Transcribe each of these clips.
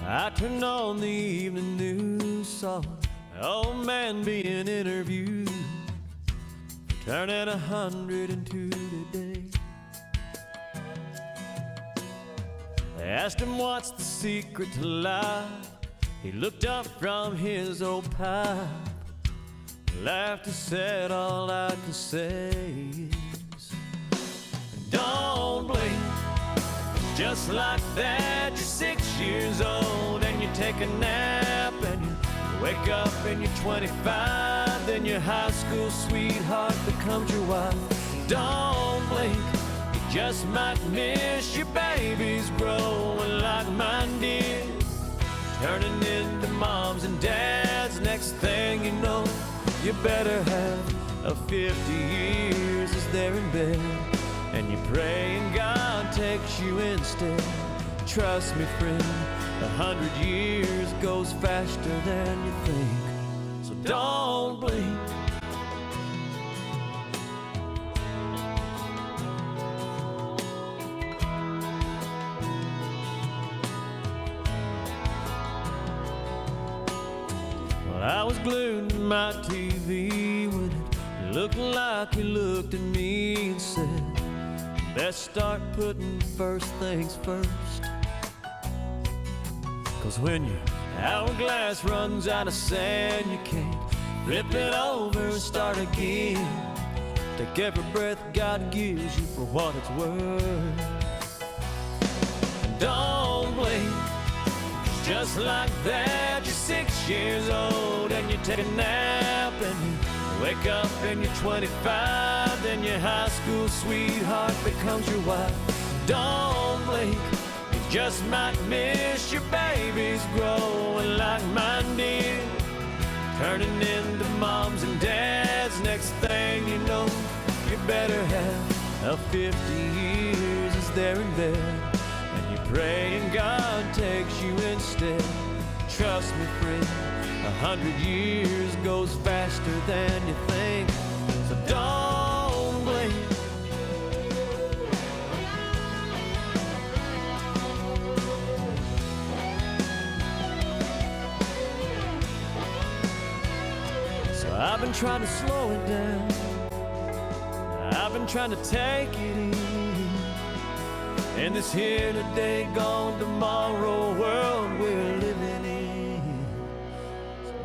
I turned on the evening news, saw an old man being interviewed for turning 102 today. They asked him what's the secret to life. He looked up from his old pipe, laughed and said, all I can say is, don't blink. Just like that, you're 6 years old and you take a nap and you wake up and you're 25. Then your high school sweetheart becomes your wife. Don't blink, you just might miss your babies growing like mine did, turning into moms and dads. Next thing you know, you better have a 50 years as they're in bed, and you pray and God takes you instead. Trust me, friend, 100 years goes faster than you think, so don't blink. Well, I was glued to my TV when it looked like he looked at me and said, best start putting first things first. 'Cause when your hourglass runs out of sand, you can't flip it over and start again. Take every breath God gives you for what it's worth. And don't blink, just like that, you're 6 years old and you take a nap and you wake up and you're 25. Then your high school sweetheart becomes your wife. Don't blink, you just might miss your babies growing like mine did, turning into moms and dads. Next thing you know, you better have a 50 years as they're in bed, and you pray and God takes you instead. Trust me, friend, 100 years goes faster than you think, so don't blink. So I've been trying to slow it down, I've been trying to take it in this here today, gone tomorrow world we're living in.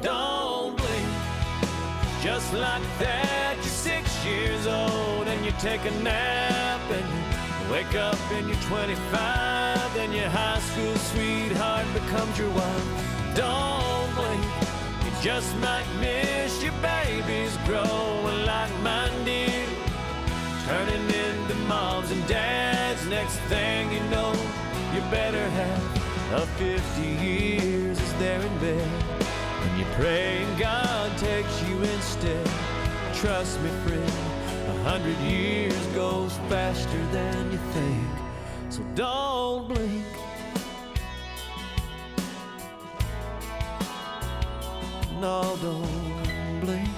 Don't blink, just like that, you're 6 years old and you take a nap and you wake up and you're 25. Then your high school sweetheart becomes your wife. Don't blink, you just might miss your babies growing like mine did, turning into moms and dads. Next thing you know, you better have a 50 years as they're in bed, and you pray and God takes you instead. Trust me, friend, 100 years goes faster than you think, so don't blink. No, don't blink.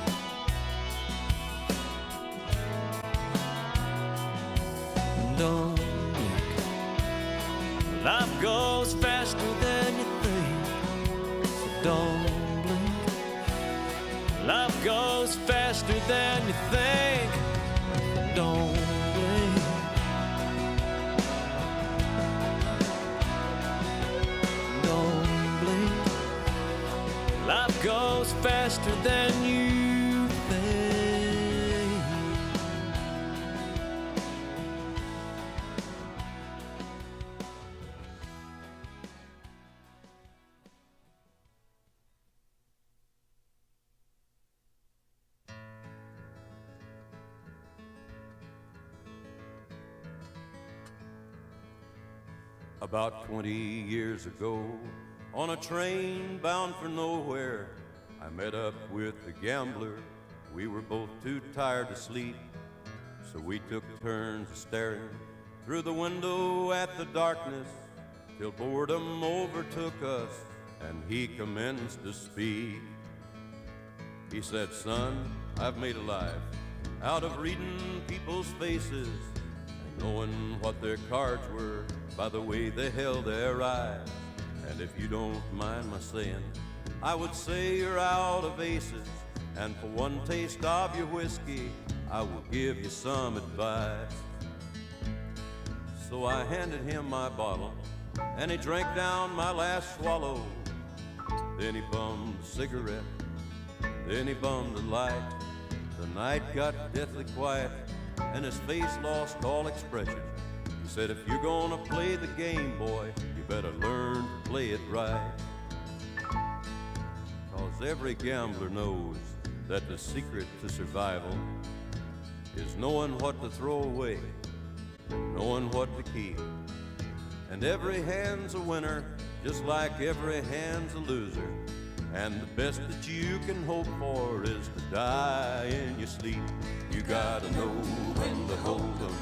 Don't blink. Life goes faster than you think, so don't blink. Life goes faster than you think, don't blink. Don't blink. Life goes faster than you think. About 20 years ago, on a train bound for nowhere, I met up with a gambler. We were both too tired to sleep, so we took turns staring through the window at the darkness, till boredom overtook us and he commenced to speak. He said, "Son, I've made a life out of reading people's faces and knowing what their cards were by the way they held their eyes. And if you don't mind my saying, I would say you're out of aces, and for one taste of your whiskey, I will give you some advice. So I handed him my bottle, and he drank down my last swallow. Then he bummed a cigarette, then he bummed a light. The night got deathly quiet, and his face lost all expression. He said, if you're gonna play the game, boy, you better learn to play it right. 'Cause every gambler knows that the secret to survival is knowing what to throw away, knowing what to keep. And every hand's a winner, just like every hand's a loser. And the best that you can hope for is to die in your sleep. You gotta know when to hold 'em,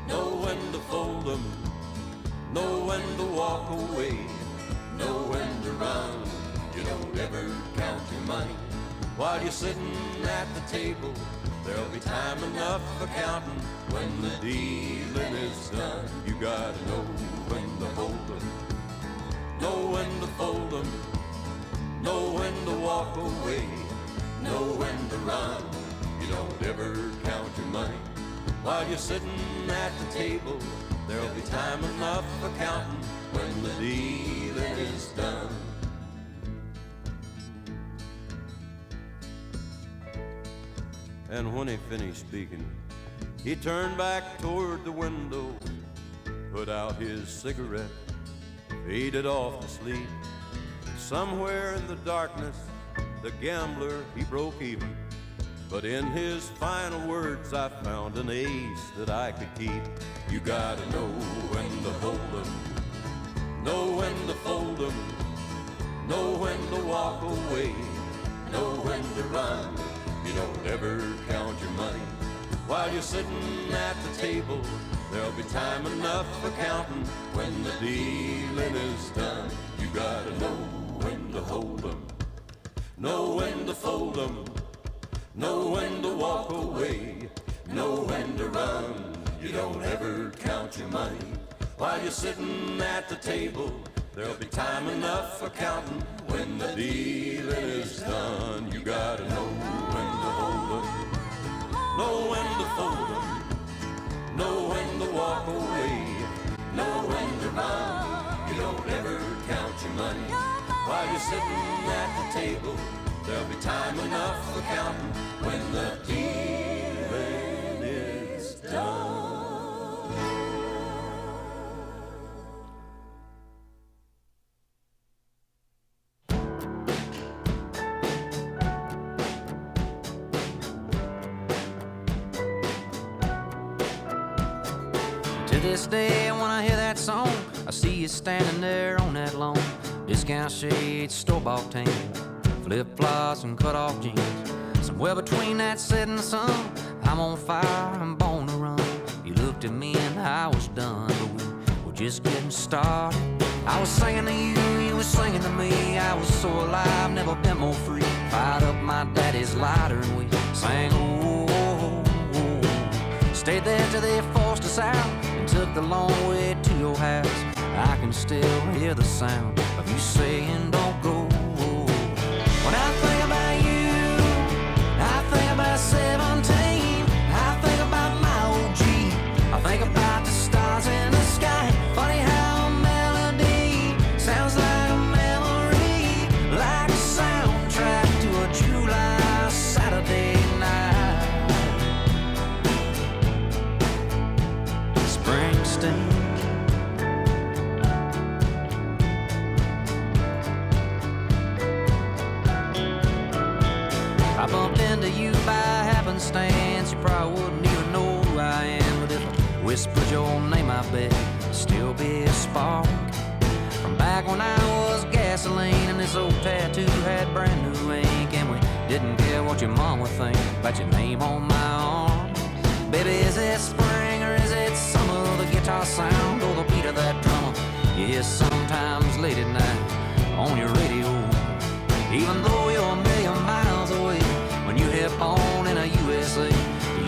know when to fold 'em, know when to walk away, know when to run. You don't ever count your money while you're sitting at the table. There'll be time enough for counting when the dealing is done. You gotta know when to hold 'em, know when to fold 'em, know when to walk away, know when to run. You don't ever count your money while you're sitting at the table. There'll be time enough for counting when the dealing is done. And when he finished speaking, he turned back toward the window, put out his cigarette, faded off to sleep. Somewhere in the darkness, the gambler, he broke even. But in his final words, I found an ace that I could keep. You gotta know when to hold 'em, know when to fold 'em, know when to walk away, know when to run. You don't ever count your money while you're sitting at the table. There'll be time enough for counting when the dealing is done. You gotta know when to hold 'em, know when to fold 'em, know when to walk away, know when to run. You don't ever count your money while you're sitting at the table. There'll be time enough for counting when the dealing is done. You gotta know when to hold 'em, know when to fold 'em, know when to walk away, know when to run. You don't ever count your money while you're sitting at the table. There'll be time enough for counting when the dealing is done. To this day, when I hear that song, I see you standing there on that lawn. Discount shades, store-bought tan, flip-flops and cut-off jeans. Somewhere between that setting sun, I'm on fire, I'm born to run. You looked at me and I was done, but we were just getting started. I was singing to you, you were singing to me. I was so alive, never been more free. Fired up my daddy's lighter and we sang, oh, oh, oh. Stayed there till they forced us out and took the long way to your house. I can still hear the sound of you saying, don't go. When I think about you, I think about 17. I think about my old Jeep. I think about the stars in the sky. Funny how a melody sounds like a memory, like a soundtrack to a July Saturday night. Springsteen. I bumped into you by happenstance. You probably wouldn't even know who I am, but if I whispered your name, I bet it'd still be a spark from back when I was gasoline and this old tattoo had brand new ink, and we didn't care what your mom would think about your name on my arm. Baby, is it spring or is it summer? The guitar sound or the beat of that drummer you hear sometimes late at night on your radio. Even though you're a million miles away, when you hit on in a USA,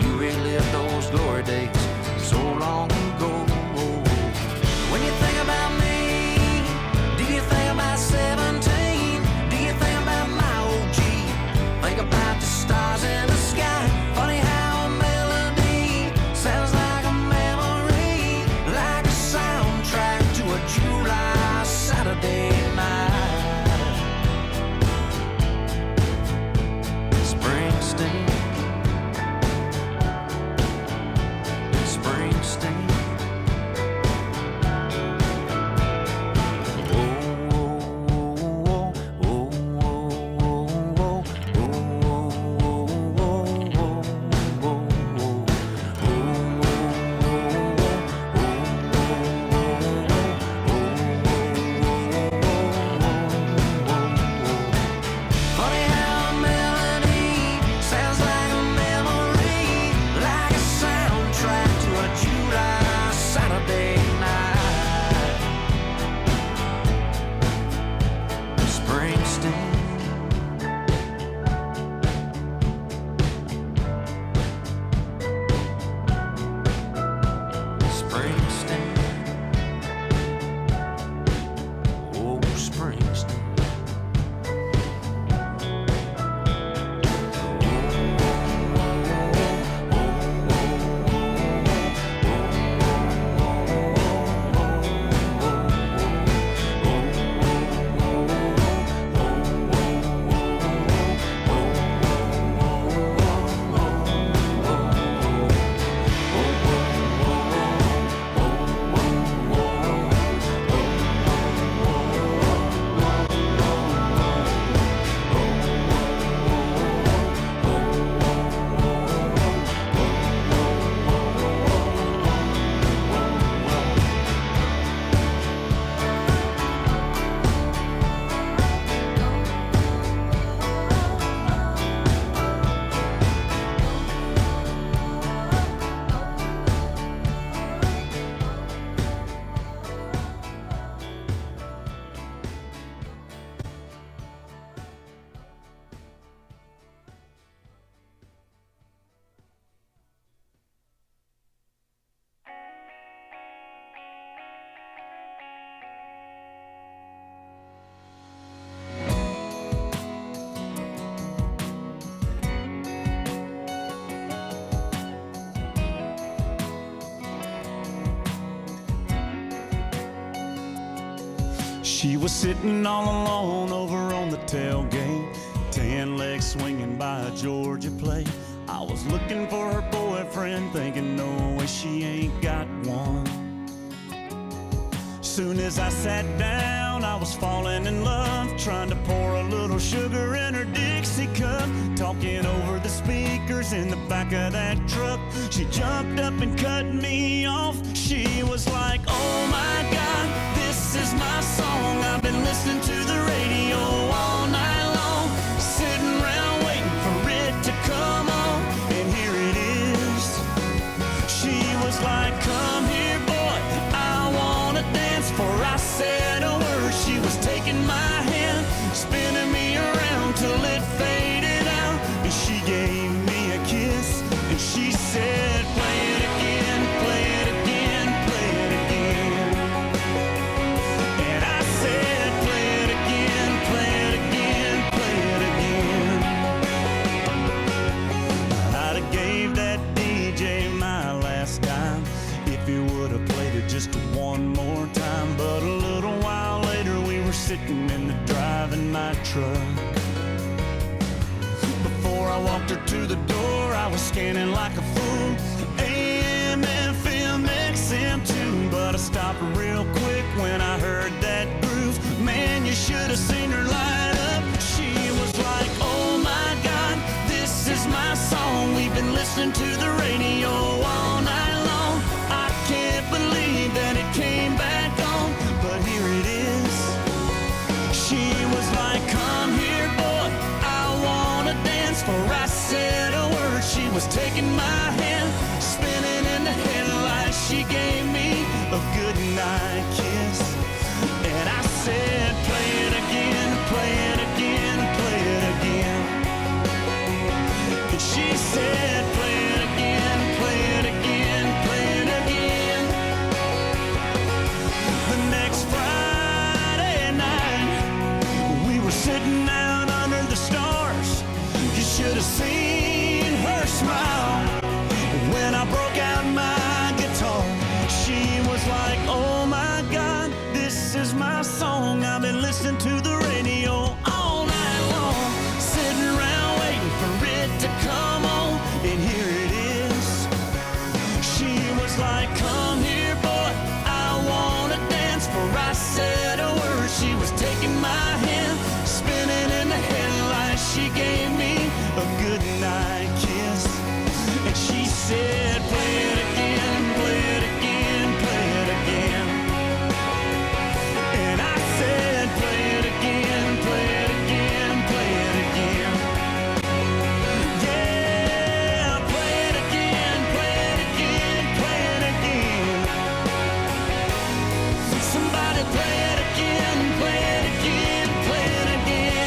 you relive those glory days so long ago. When you think about me, do you She was sitting all alone over on the tailgate, 10 legs swinging by a Georgia plate. I was looking for her boyfriend, thinking no way she ain't got one. Soon as I sat down, I was falling in love, trying to pour a little sugar in her Dixie cup, talking over the speakers in the back of that truck. She jumped up and cut me off. She was like, oh my God, this is my song. I've been listening to the radio all night long, sitting around waiting for it to come on, and here it is. She was like, come here, boy, I wanna dance. Before I said a word, she was taking my hand, spinning me around till it faded out, and she gave me a kiss, and she said, play it again, play it again, play it again. And I said, play it again, play it again, play it again. I'd have gave that DJ my last dime if he would have played it just one more time. But a little while later we were sitting in the driving my truck. Before I walked her to the door, I was scanning like a fool, AM, FM, XM too. But I stopped real quick when I heard that groove. Man, you should have seen her light up. She was like, oh my God, this is my song. We've been listening to the radio all night long. I can't believe that it came back on, but here it is. She was like, come here, boy, I wanna dance. For I said a word, she was taking my hand, spinning in the headlights. She gave me a goodnight kiss, and I said, play it again, play it again, play it again. And she said, play it again, play it again, play it again. The next Friday night, we were sitting out under the stars. You should have seen her smile when I broke out my guitar. She was like, oh my God, this is my song. I've been listening to the radio all night long, sitting around waiting for it to come on, and here it is. She was like, come here, boy, I wanna dance. For I said a word, she was taking my hand, spinning in the headlights. She gave me a goodnight kiss, and she said, play it again, play it again, play it again. And I said, play it again, play it again, play it again. Yeah, play it again, play it again, play it again. Somebody play it again, play it again, play it again.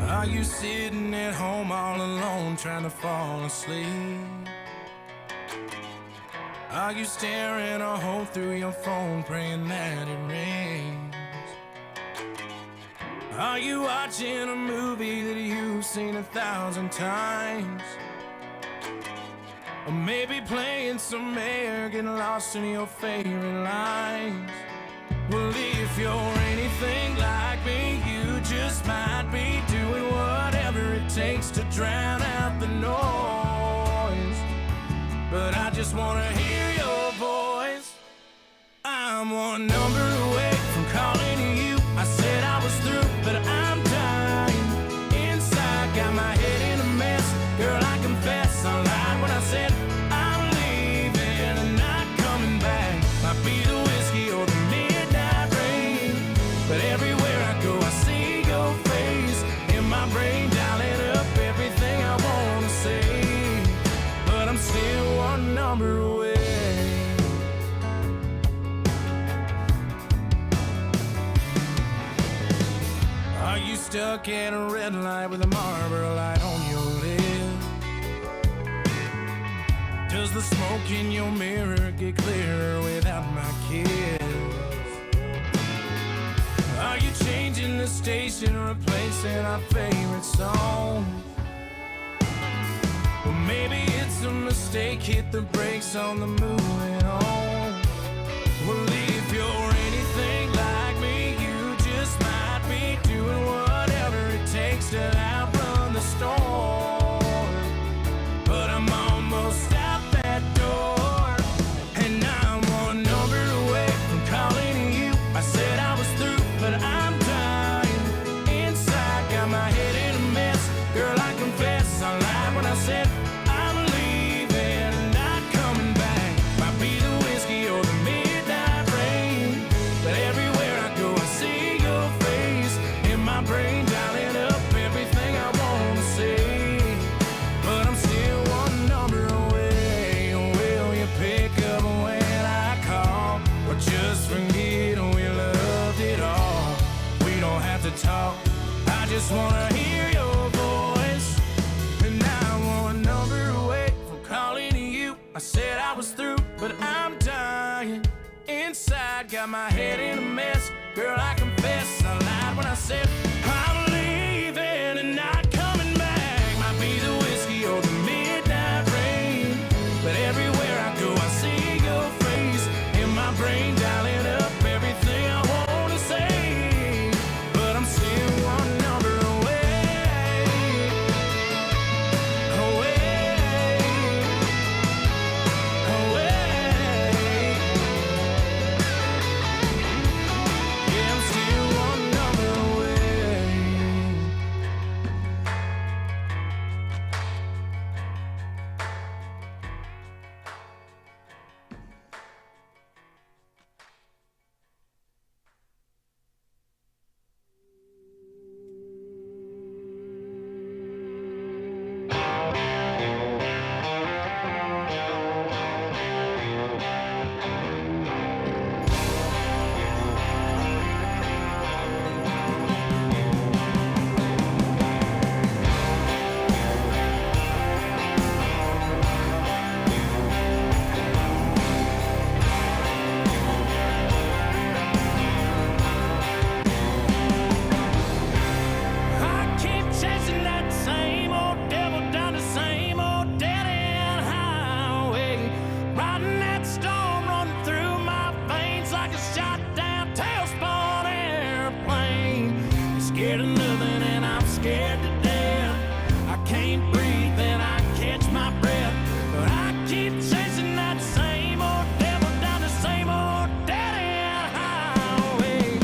Are you sitting at home all alone trying to fall asleep? Are you staring a hole through your phone praying that it rains? Are you watching a movie that you've seen 1,000 times? Or maybe playing some air, getting lost in your favorite lines? Well, if you're anything like me, you just might be doing whatever it takes to drown out the noise. But I just wanna hear your voice. I'm one number away from calling you. I said I was through, but I'm dying inside. Got my head in a mess. Girl, I confess I lied when I said I'm leaving and not coming back. Might be the whiskey or the midnight rain, but everywhere I go I see your face in my brain, dialing up everything I wanna say. But I'm still one number away. Are you stuck at a red light with a Marlboro light on your lips? Does the smoke in your mirror get clearer without my kiss? Are you changing the station, replacing our favorite song? Well, maybe it's a mistake, hit the brakes on the moving on. Well, if you're anything like me, you just might be doing whatever it takes to outrun the storm. But I'm almost out that door, and I'm one number away from calling you. I said I was through, but I'm dying inside, got my head in a mess. Girl, I confess, I lied when I said I'm leaving and not coming back. Might be the whiskey or the midnight rain, but everywhere I go I see your face in my brain, dialing up everything I want to say. But I'm still one number away. Will you pick up when I call, or just forget we loved it all? We don't have to talk, I just wanna hear your voice. And now I'm one number away from calling you. I said I was through, but I'm dying inside, got my head in a mess. Girl, I confess, I lied when I said I'm leaving and not coming back. Might be the whiskey or the midnight rain, but everywhere I go I see your face in my brain, dialing up everything I want to say. But I'm still one number away, away, away. Yeah, I'm still one number away. I keep chasing that same old devil down the same old dead-end highway, riding that storm running through my veins like a shot-down tailspun airplane. You're scared of nothing and I'm scared to death. I can't breathe and I catch my breath, but I keep chasing that same old devil down the same old dead-end highway.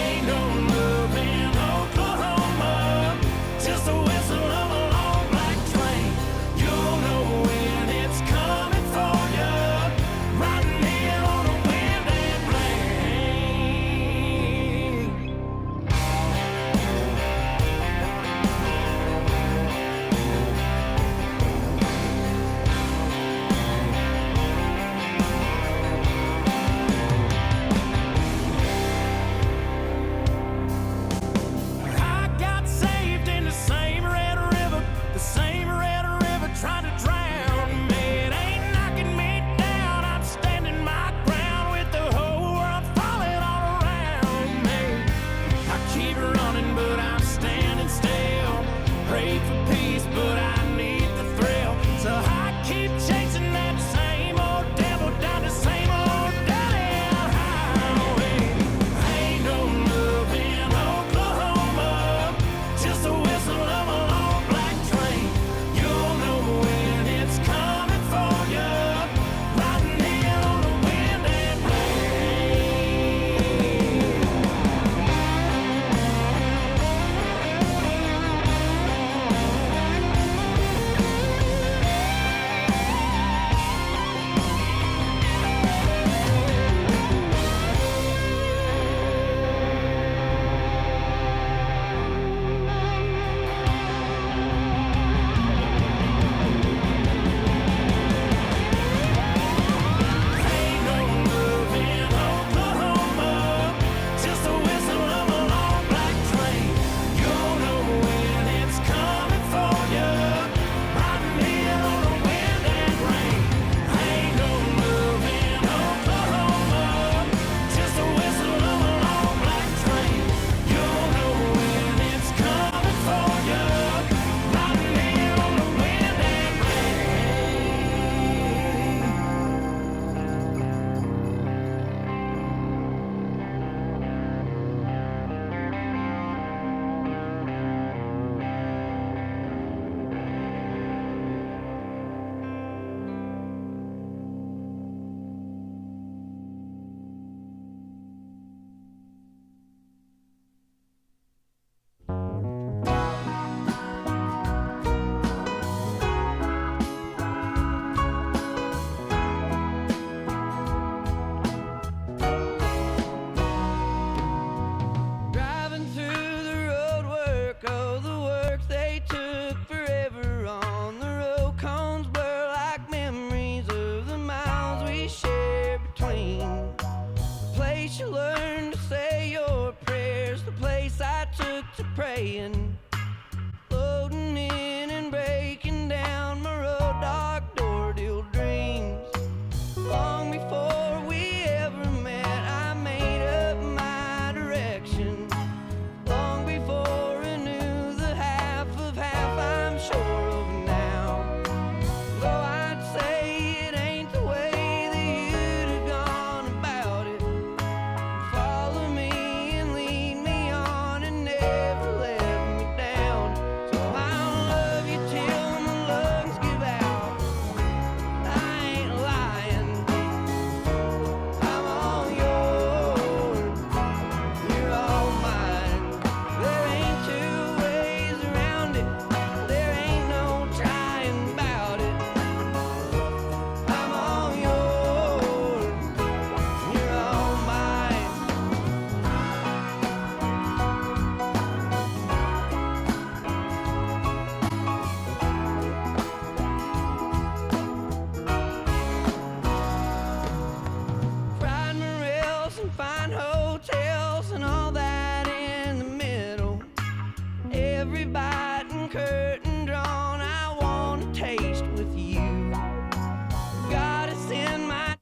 Ain't no love in Oklahoma, just a whistle of a long black train. You'll know when it's coming for you, riding in on a wind and rain. every bite and curtain drawn. I want to taste with you. God is in my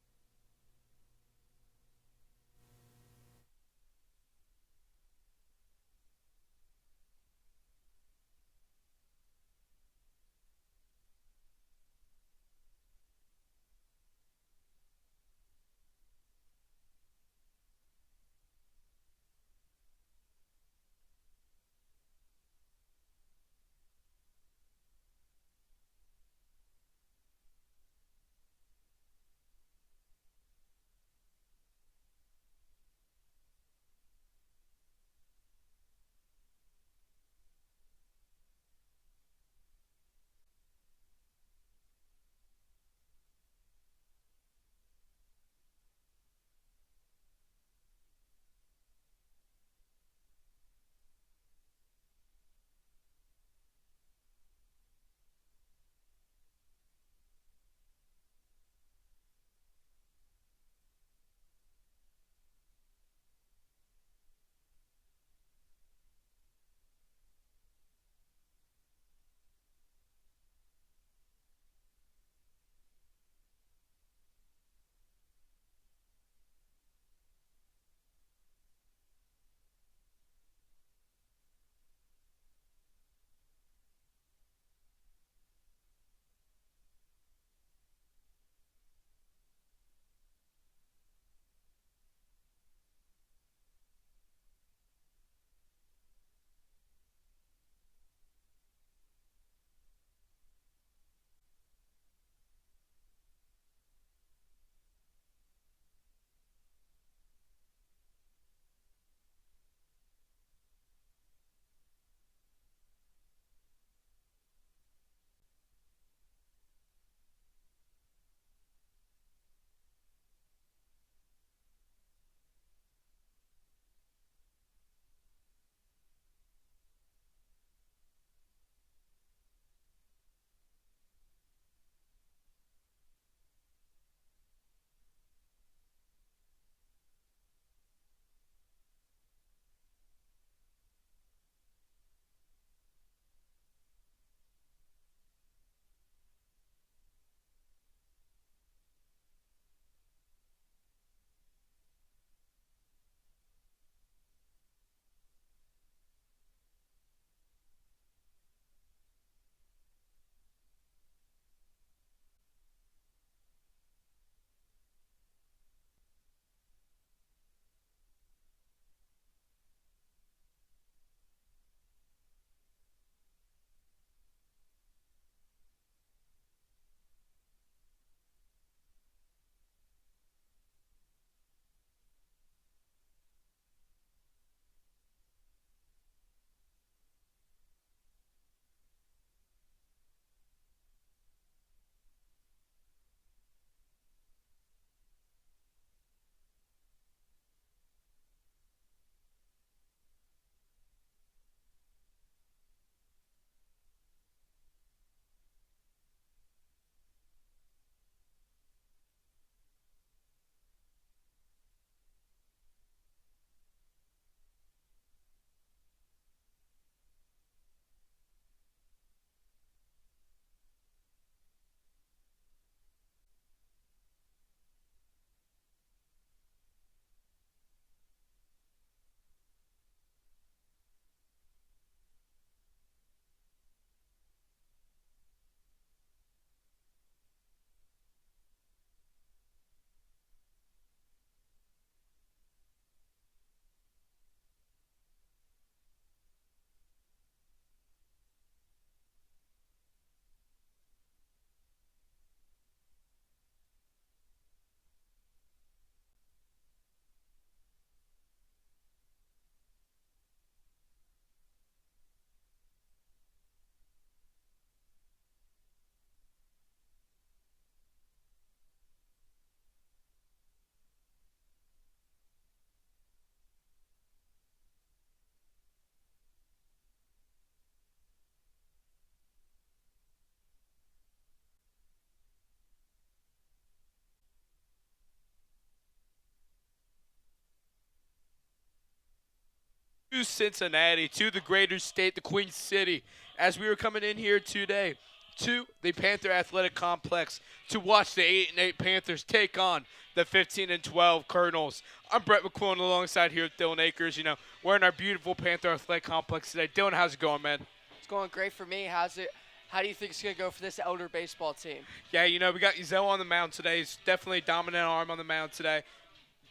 to Cincinnati, to the greater state, the Queen City, as we were coming in here today to the Panther Athletic Complex to watch the 8-8 Panthers take on the 15-12 Colonels. I'm Brett McClellan alongside here with Dylan Akers. You know, we're in our beautiful Panther Athletic Complex today. Dylan, how's it going, man? It's going great for me. How do you think it's going to go for this elder baseball team? Yeah, you know, we got Ezel on the mound today. He's definitely a dominant arm on the mound today.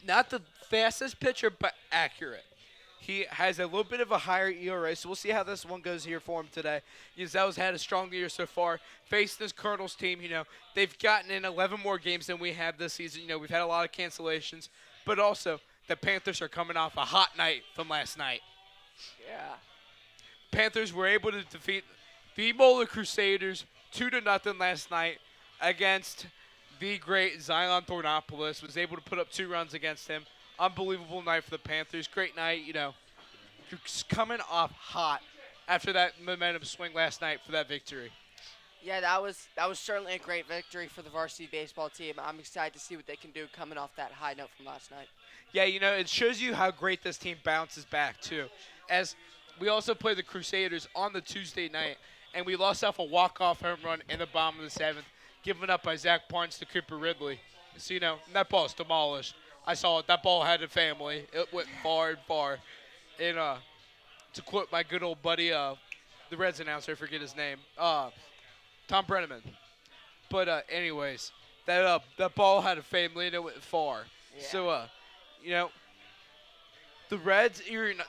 Not the fastest pitcher, but accurate. He has a little bit of a higher ERA, so we'll see how this one goes here for him today. Ezel's had a strong year so far. Faced this Colonels team, you know, they've gotten in 11 more games than we have this season. You know, we've had a lot of cancellations, but also the Panthers are coming off a hot night from last night. Yeah. Panthers were able to defeat the Moeller Crusaders 2-0 last night against the great Zion Thornopoulos. Was able to put up 2 runs against him. Unbelievable night for the Panthers. Great night, you know. Coming off hot after that momentum swing last night for that victory. Yeah, that was certainly a great victory for the varsity baseball team. I'm excited to see what they can do coming off that high note from last night. Yeah, you know, it shows you how great this team bounces back, too. As we also played the Crusaders on the Tuesday night, and we lost off a walk-off home run in the bottom of the 7th, given up by Zach Barnes to Cooper Ridley. So, you know, that ball's demolished. I saw it. That ball had a family. It went far and far. And to quote my good old buddy, the Reds announcer, I forget his name, Tom Brenneman. But anyways, that ball had a family and it went far. Yeah. So, you know, the Reds,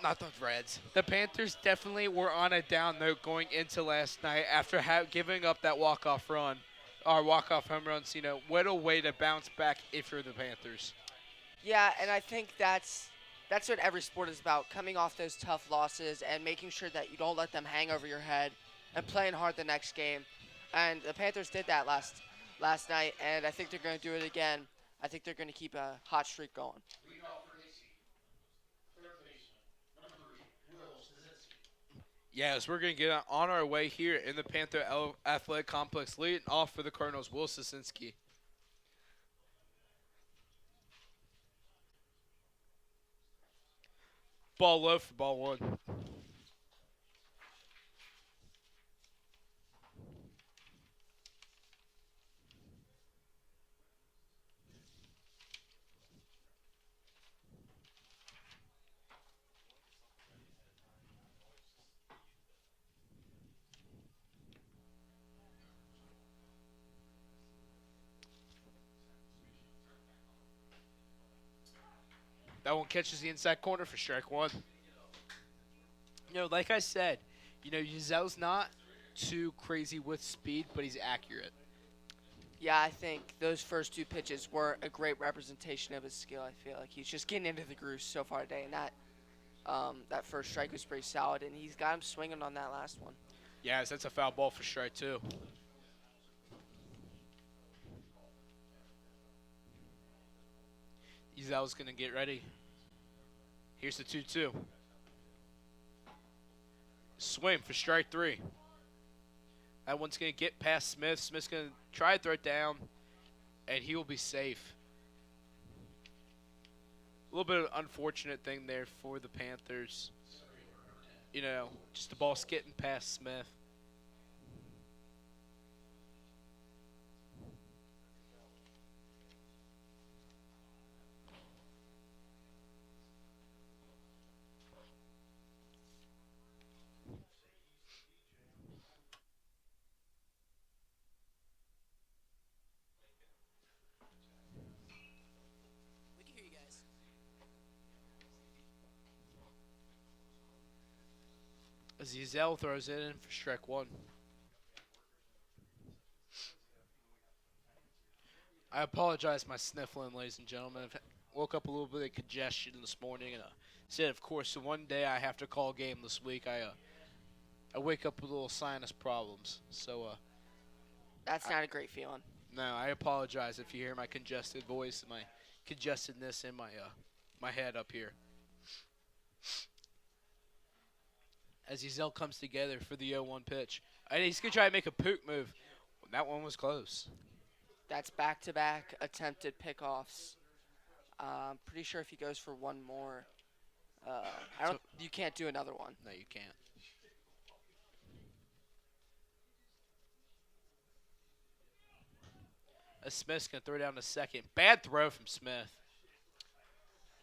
not the Reds, the Panthers definitely were on a down note going into last night after giving up that walk-off run, or walk-off home runs. You know, what a way to bounce back if you're the Panthers. Yeah, and I think that's what every sport is about, coming off those tough losses and making sure that you don't let them hang over your head and playing hard the next game. And the Panthers did that last night, and I think they're going to do it again. I think they're going to keep a hot streak going. Yes, we're going to get on our way here in the Panther Athletic Complex. Leading off for the Colonels, Will Sosinski. Ball low for ball 1. That one catches the inside corner for strike 1. You know, like I said, you know, Ezel's not too crazy with speed, but he's accurate. Yeah, I think those first 2 pitches were a great representation of his skill. I feel like he's just getting into the groove so far today, and that first strike was pretty solid, and he's got him swinging on that last one. Yes, that's a foul ball for strike 2. Ezel's going to get ready. Here's the 2-2. Swing for strike 3. That one's going to get past Smith. Smith's going to try to throw it down, and he will be safe. A little bit of an unfortunate thing there for the Panthers. You know, just the ball's getting past Smith. As Ezel throws it in for strike 1. I apologize for my sniffling, ladies and gentlemen. I woke up a little bit of congestion this morning, and said, of course, the one day I have to call a game this week, I wake up with little sinus problems. So That's not a great feeling. no, I apologize if you hear my congested voice and my congestedness in my head up here. As Ezel comes together for the 0-1 pitch. And he's going to try to make a pook move. That one was close. That's back-to-back attempted pickoffs. Pretty sure if he goes for one more, I don't. You can't do another one. No, you can't. Smith's going to throw down the second. Bad throw from Smith.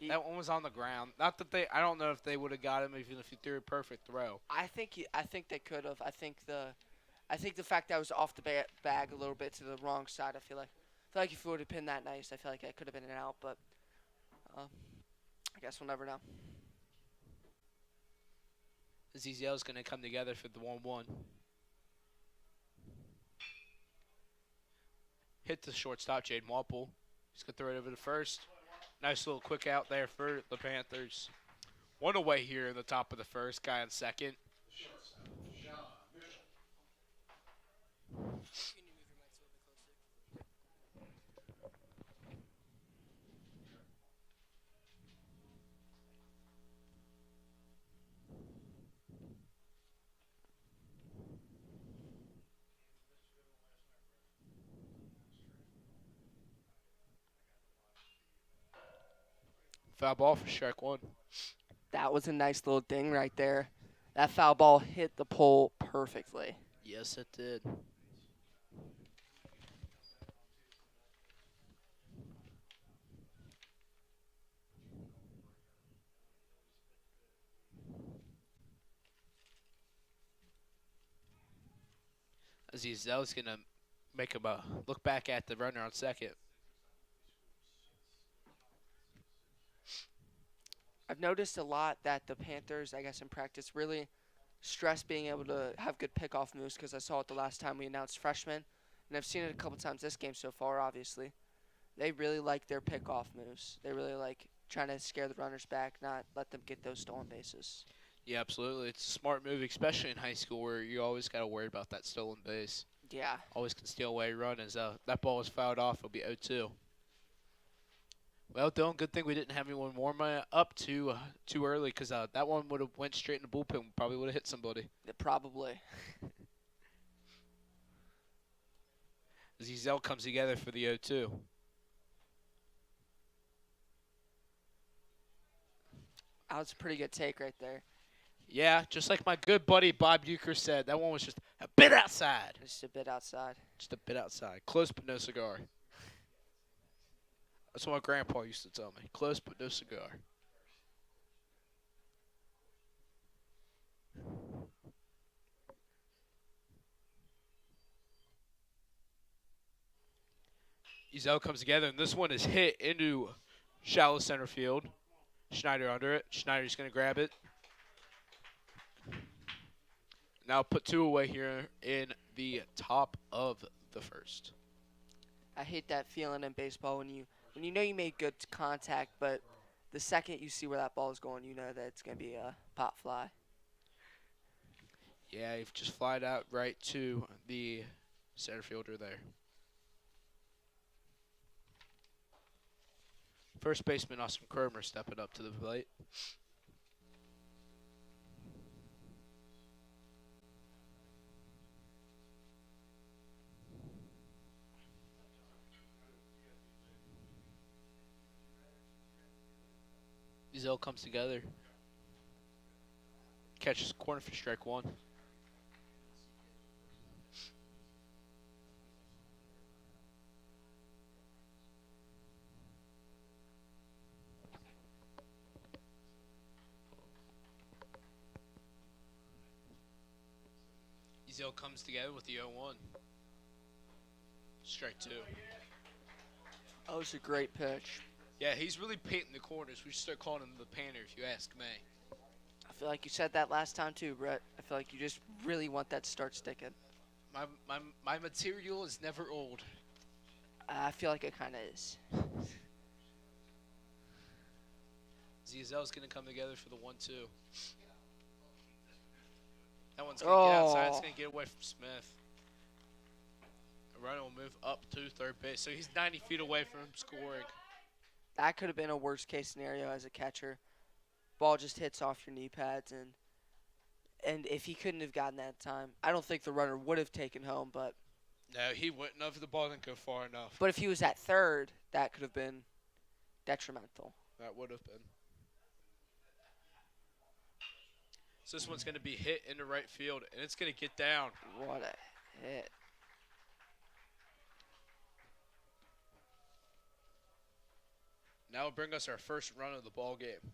That one was on the ground. Not that they. I don't know if they would have got him even if he threw a perfect throw. I think they could have. I think the fact that I was off the bag a little bit to the wrong side. I feel like if it would have been that nice, I feel like I could have been an out. But I guess we'll never know. Zezel's going to come together for the 1-1. Hit the shortstop, Jaden Walpole. He's going to throw it over to first. Nice little quick out there for the Panthers. One away here in the top of the first, guy in second. Foul ball for strike one. That was a nice little ding right there. That foul ball hit the pole perfectly. Yes, it did. Zezel's going to make him look back at the runner on second. I've noticed a lot that the Panthers, I guess in practice, really stress being able to have good pickoff moves because I saw it the last time we announced freshmen, and I've seen it a couple times this game so far, obviously. They really like their pickoff moves. They really like trying to scare the runners back, not let them get those stolen bases. Yeah, absolutely. It's a smart move, especially in high school where you always got to worry about that stolen base. Yeah. Always can steal away run as that ball is fouled off. It'll be 0-2. Well, Dylan, good thing we didn't have anyone warm up too early because that one would have went straight in the bullpen. Probably would have hit somebody. Yeah, probably. Zezel comes together for the 0-2. That was a pretty good take right there. Yeah, just like my good buddy Bob Euchre said, that one was just a bit outside. Just a bit outside. Just a bit outside. Close but no cigar. That's what my grandpa used to tell me. Close but no cigar. Ezel comes together, and this one is hit into shallow center field. Schneider under it. Schneider's going to grab it. Now put two away here in the top of the first. I hate that feeling in baseball when you know you made good contact, but the second you see where that ball is going, you know that it's going to be a pop fly. Yeah, you've just flied out right to the center fielder there. First baseman Austin Kromer stepping up to the plate. Ezel comes together. Catches corner for strike one. Ezel comes together with the 0-1. Strike two. That was a great pitch. Yeah, he's really painting the corners. We should start calling him the painter, if you ask me. I feel like you said that last time too, Brett. I feel like you just really want that to start sticking. My material is never old. I feel like it kind of is. Zezel's going to come together for the 1-2. That one's going to get outside. It's going to get away from Smith. The runner will move up to third base. So he's 90 feet away from scoring. That could have been a worst case scenario as a catcher. Ball just hits off your knee pads, and if he couldn't have gotten that time, I don't think the runner would have taken home, but No, he wouldn't have. The ball didn't go far enough. if he was at third, that could have been detrimental. That would have been. So this one's going to be hit into right field, and it's going to get down. What a hit. Now will bring us our first run of the ball game.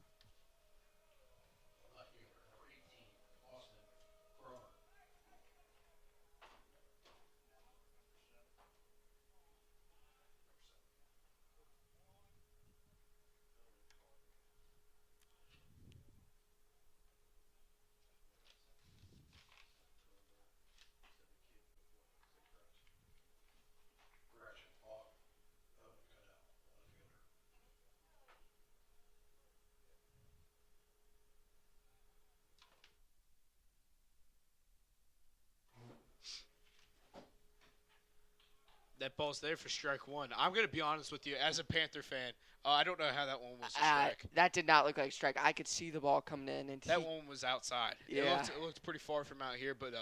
That ball's there for strike one. I'm going to be honest with you. As a Panther fan, I don't know how that one was a strike. That did not look like a strike. I could see the ball coming in. And That one was outside. Yeah. It looked pretty far from out here, but,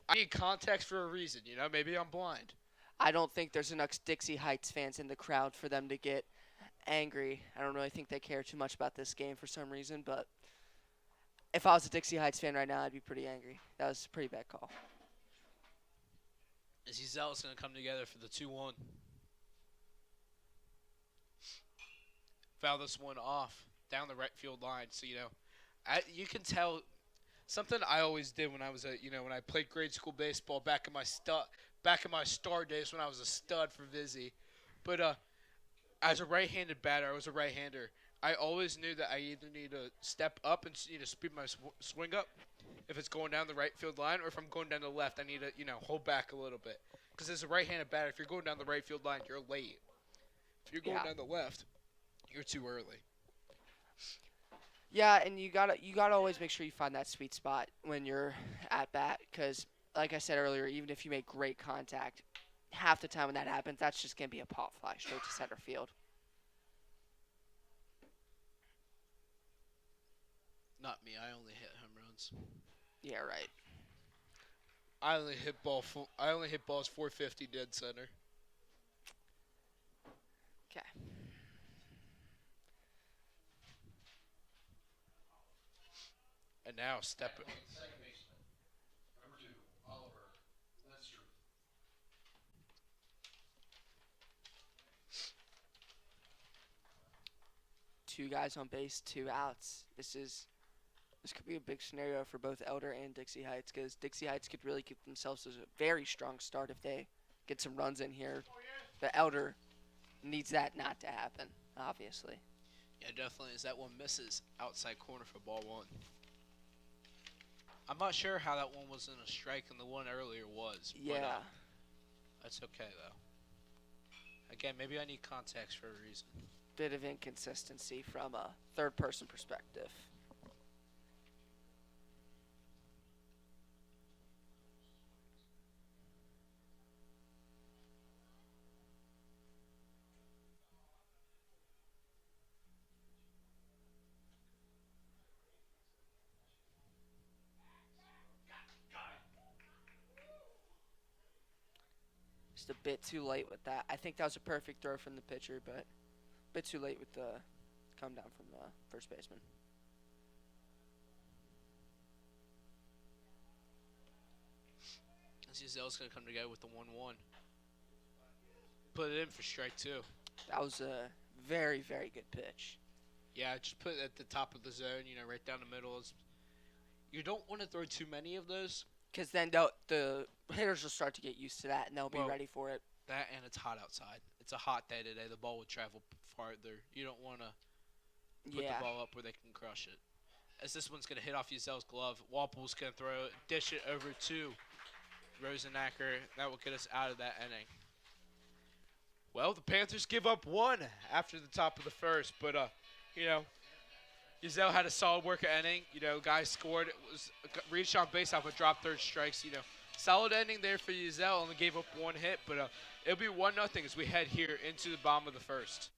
I need context for a reason. Maybe I'm blind. I don't think there's enough Dixie Heights fans in the crowd for them to get angry. I don't really think they care too much about this game for some reason, but if I was a Dixie Heights fan right now, I'd be pretty angry. That was a pretty bad call. Zeal's going to come together for the 2-1. Foul this one off down the right field line. So, you can tell something I always did when I was when I played grade school baseball back in my star days when I was a stud for Vizzy. But as a right-handed batter, I was a right-hander. I always knew that I either need to step up and speed my swing up if it's going down the right field line, or if I'm going down the left, I need to hold back a little bit. Because as a right-handed batter, if you're going down the right field line, you're late. If you're going down the left, you're too early. Yeah, and you gotta always make sure you find that sweet spot when you're at bat, because like I said earlier, even if you make great contact, half the time when that happens, that's just gonna be a pop fly straight to center field. Not me. I only hit home runs. Yeah, right. I only hit balls 450 dead center. Okay. And now step it. Two guys on base, 2 outs. This could be a big scenario for both Elder and Dixie Heights, because Dixie Heights could really give themselves a very strong start if they get some runs in here. But Elder needs that not to happen, obviously. Yeah, definitely. As that one misses outside corner for ball 1. I'm not sure how that one wasn't a strike and the one earlier was. Yeah. But, that's okay, though. Again, maybe I need context for a reason. Bit of inconsistency from a third-person perspective. Just a bit too late with that. I think that was a perfect throw from the pitcher, but a bit too late with the come down from the first baseman. Zeal's going to come together with the 1-1. Put it in for strike 2. That was a very, very good pitch. Yeah, just put it at the top of the zone, right down the middle. You don't want to throw too many of those. Because then the hitters will start to get used to that, and they'll be ready for it. That, and it's hot outside. It's a hot day today. The ball would travel farther. You don't want to put the ball up where they can crush it. As this one's going to hit off Zeal's glove, Walpole's going to throw it, dish it over to Rosenacker. That will get us out of that inning. Well, the Panthers give up 1 after the top of the first, but, Zeal had a solid work inning. Guys scored. It was reached on base off a drop third strikes. Solid ending there for Zeal. Only gave up 1 hit, but it'll be 1-0 as we head here into the bottom of the first.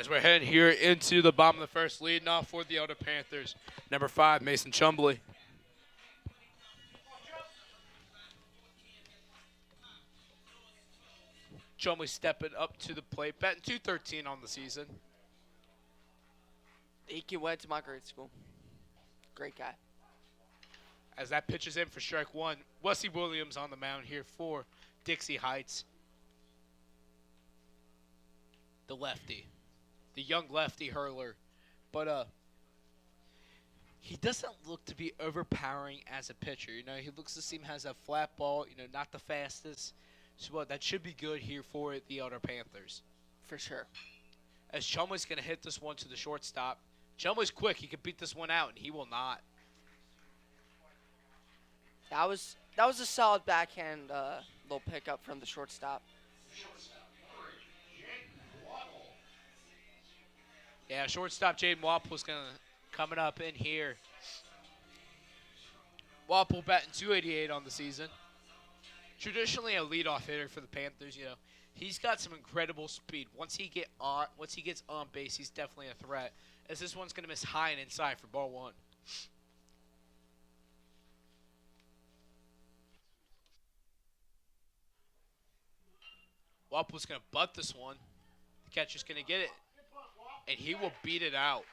As we're heading here into the bottom of the first, leading off for the Elder Panthers, number 5, Mason Chumbley. Chumbley stepping up to the plate, batting .213 on the season. He went to my grade school. Great guy. As that pitches in for strike one, Wesley Williams on the mound here for Dixie Heights. The lefty. The young lefty hurler. But he doesn't look to be overpowering as a pitcher. You know, he looks to seem has a flat ball, you know, not the fastest. So that should be good here for the Elder Panthers. For sure. As Chumley's going to hit this one to the shortstop. Chumley's quick. He can beat this one out, and he will not. That was a solid backhand little pickup from the shortstop. Yeah, shortstop Jaden Wapple's coming up in here. Wapple batting .288 on the season. Traditionally a leadoff hitter for the Panthers, you know. He's got some incredible speed. Once he gets on base, he's definitely a threat. As this one's going to miss high and inside for ball one. Wapple's going to butt this one. The catcher's going to get it, and he will beat it out.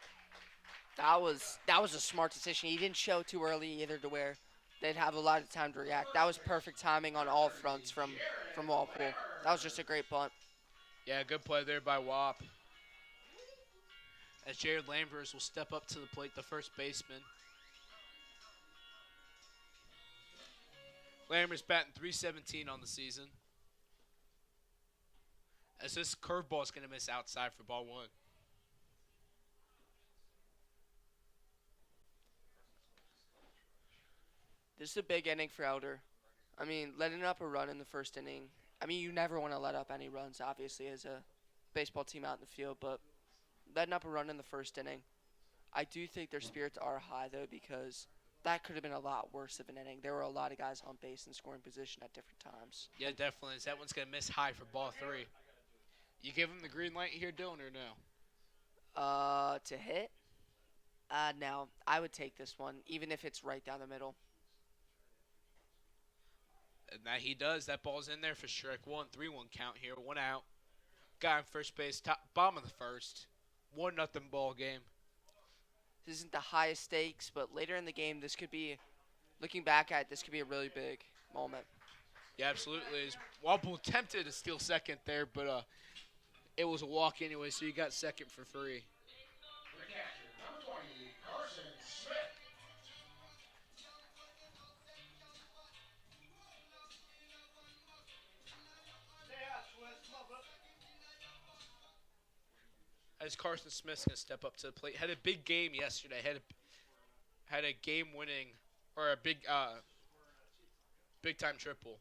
That was a smart decision. He didn't show too early either to where they'd have a lot of time to react. That was perfect timing on all fronts from Walpole. That was just a great bunt. Yeah, good play there by Wap. As Jared Lambers will step up to the plate, the first baseman. Lambers batting .317 on the season. As this curveball is going to miss outside for ball one. This is a big inning for Elder. I mean, letting up a run in the first inning. I mean, you never want to let up any runs, obviously, as a baseball team out in the field, but letting up a run in the first inning. I do think their spirits are high, though, because that could have been a lot worse of an inning. There were a lot of guys on base in scoring position at different times. Yeah, definitely. That one's going to miss high for ball three. You give him the green light here, Dylan, or no? To hit? No. I would take this one, even if it's right down the middle. And that he does. That ball's in there for strike one. 3-1 count here. 1 out. Guy on first base. Bottom of the first. 1-0 ball game. This isn't the highest stakes, but later in the game, this could be, looking back at it, this could be a really big moment. Yeah, absolutely. Wapple attempted to steal second there, but it was a walk anyway, so you got second for free. As Carson Smith's going to step up to the plate. Had a big game yesterday. Had a game-winning, or a big-time triple.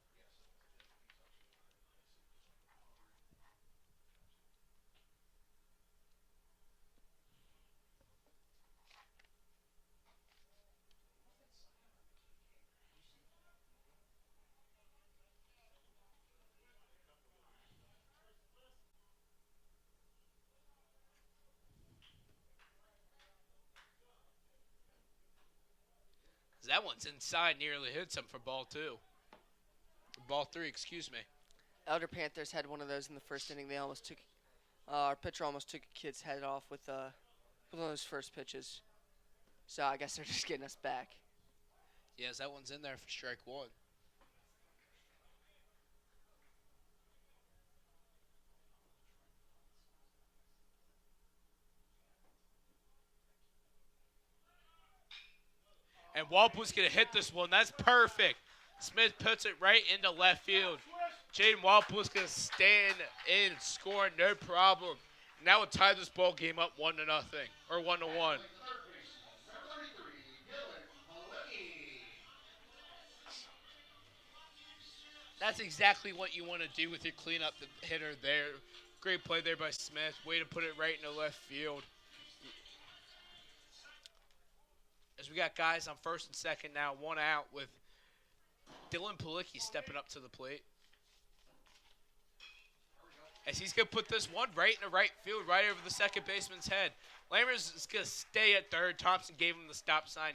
That one's inside, nearly hits him for ball two. Ball three, excuse me. Elder Panthers had one of those in the first inning. They almost took, our pitcher almost took a kid's head off with one of those first pitches. So I guess they're just getting us back. Yes, that one's in there for strike one. And Walpole's going to hit this one. That's perfect. Smith puts it right into left field. Jaden Walpole's going to stand in and score, no problem. And that would tie this ball game up 1-0, or 1-1. That's exactly what you want to do with your cleanup hitter there. Great play there by Smith. Way to put it right into left field. As we got guys on first and second now, 1 out with Dylan Palicki stepping up to the plate. as he's going to put this one right in the right field, right over the second baseman's head. Lammers is going to stay at third. Thompson gave him the stop sign.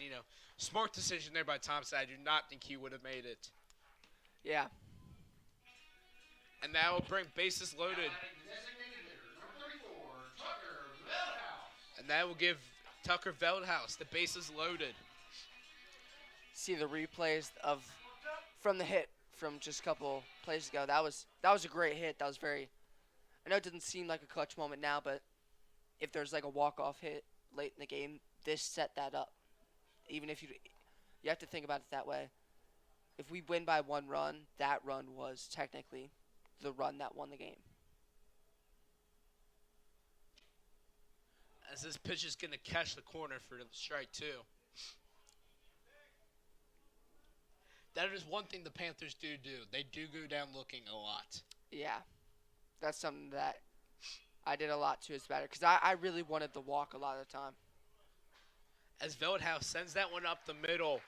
Smart decision there by Thompson. I do not think he would have made it. Yeah. And that will bring bases loaded. And that will give Tucker Veldhouse the bases loaded. See the replays from the hit from just a couple plays ago. That was a great hit. That was very. I know it doesn't seem like a clutch moment now, but if there's like a walk-off hit late in the game, this set that up. Even if you have to think about it that way. If we win by 1 run, that run was technically the run that won the game. As this pitch is going to catch the corner for the strike 2. That is one thing the Panthers do. They do go down looking a lot. Yeah. That's something that I did a lot too as batter because I really wanted the walk a lot of the time. As Veldhouse sends that one up the middle,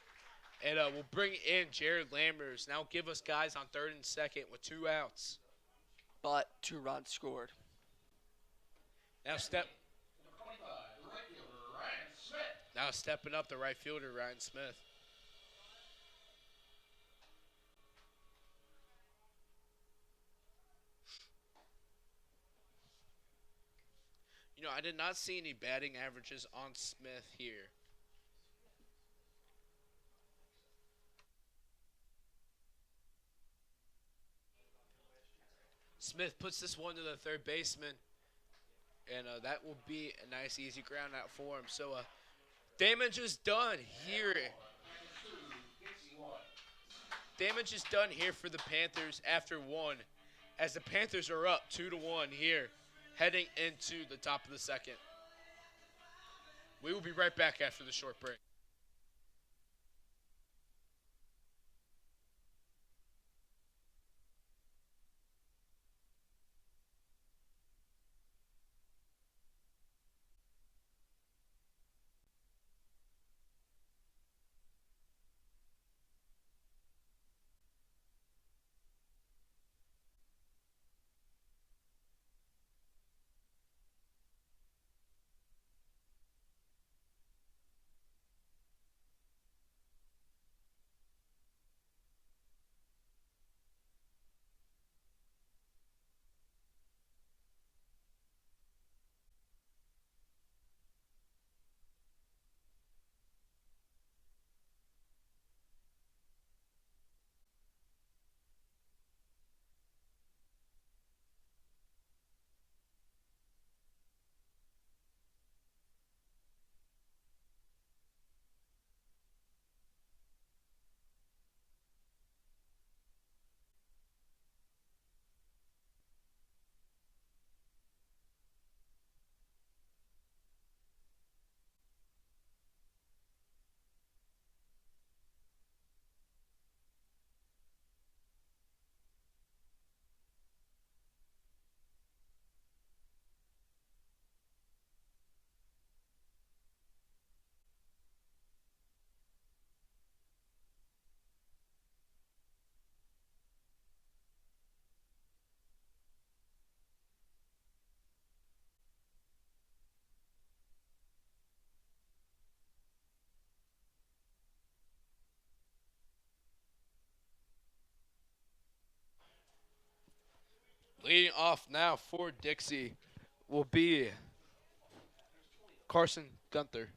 and will bring in Jared Lammers. Now give us guys on third and second with 2 outs. But 2 runs scored. Now stepping up the right fielder, Ryan Smith. I did not see any batting averages on Smith here. Smith puts this one to the third baseman, and that will be a nice, easy ground out for him. So, damage is done here. Damage is done here for the Panthers after 1, as the Panthers are up 2-1 here, heading into the top of the second. We will be right back after the short break. Leading off now for Dixie will be Carson Gunther.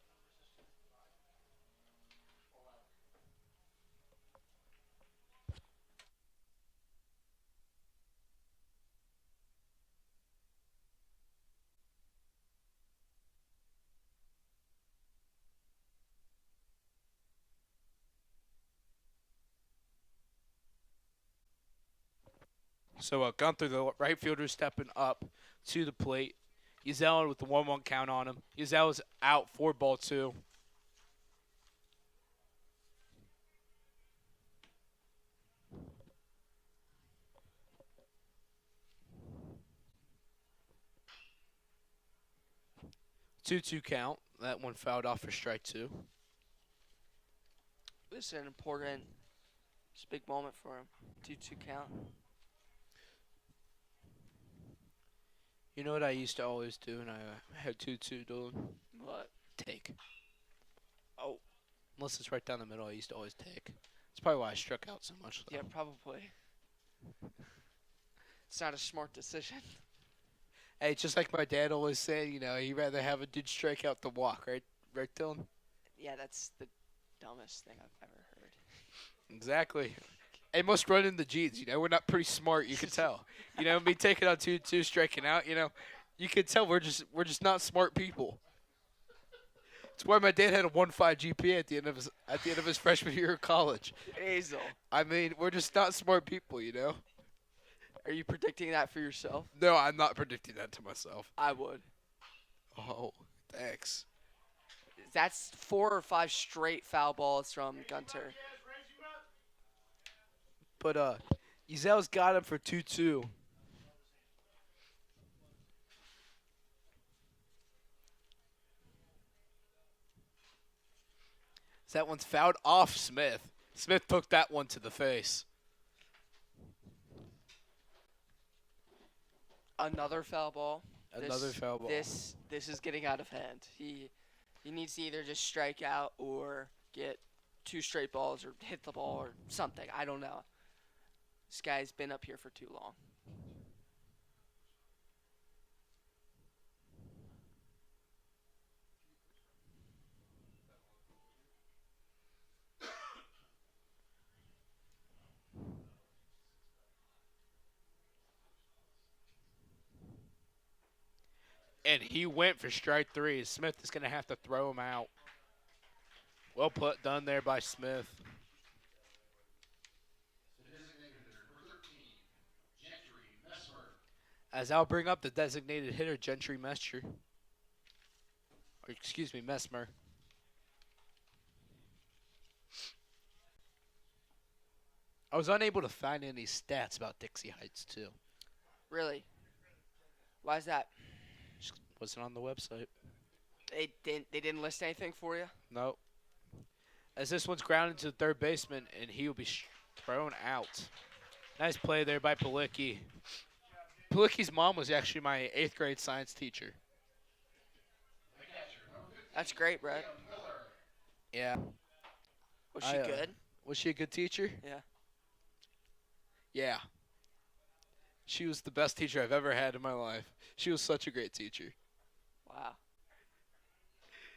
So Gunther, the right fielder, stepping up to the plate. Yazell with the 1-1 count on him. Yazell is out for ball 2. Two count. That one fouled off for strike 2. This is an important, it's a big moment for him. 2-2 count. You know what I used to always do when I had 2-2 doing? What? Take. Oh, Unless it's right down the middle, I used to always take. That's probably why I struck out so much. Though. yeah, probably. It's not a smart decision. Hey, just like my dad always said, he'd rather have a dude strike out than walk, right? Right, Dylan? Yeah, that's the dumbest thing I've ever heard. Exactly. It must run in the genes, we're not pretty smart, you can tell. Me taking out 2-2, striking out, you can tell we're just not smart people. That's why my dad had a 1.5 GPA at the end of his freshman year of college. Hazel. I mean, we're just not smart people, Are you predicting that for yourself? No, I'm not predicting that to myself. I would. Oh, thanks. That's 4 or 5 straight foul balls from Gunter. But Ezel's got him for 2-2. That one's fouled off Smith. Smith took that one to the face. Another foul ball. Another foul ball. This is getting out of hand. He needs to either just strike out or get 2 straight balls or hit the ball or something. I don't know. This guy's been up here for too long. And he went for strike 3. Smith is going to have to throw him out. Well done there by Smith. As I'll bring up the designated hitter, Gentry Mesmer. Or, excuse me, Mesmer. I was unable to find any stats about Dixie Heights, too. Really? Why is that? Just wasn't on the website. They didn't list anything for you? Nope. As this one's grounded to the third baseman, and he will be thrown out. Nice play there by Palicki. Palicki's mom was actually my 8th grade science teacher. That's great, Brett. Yeah. Was she good? Was she a good teacher? Yeah. Yeah. She was the best teacher I've ever had in my life. She was such a great teacher. Wow.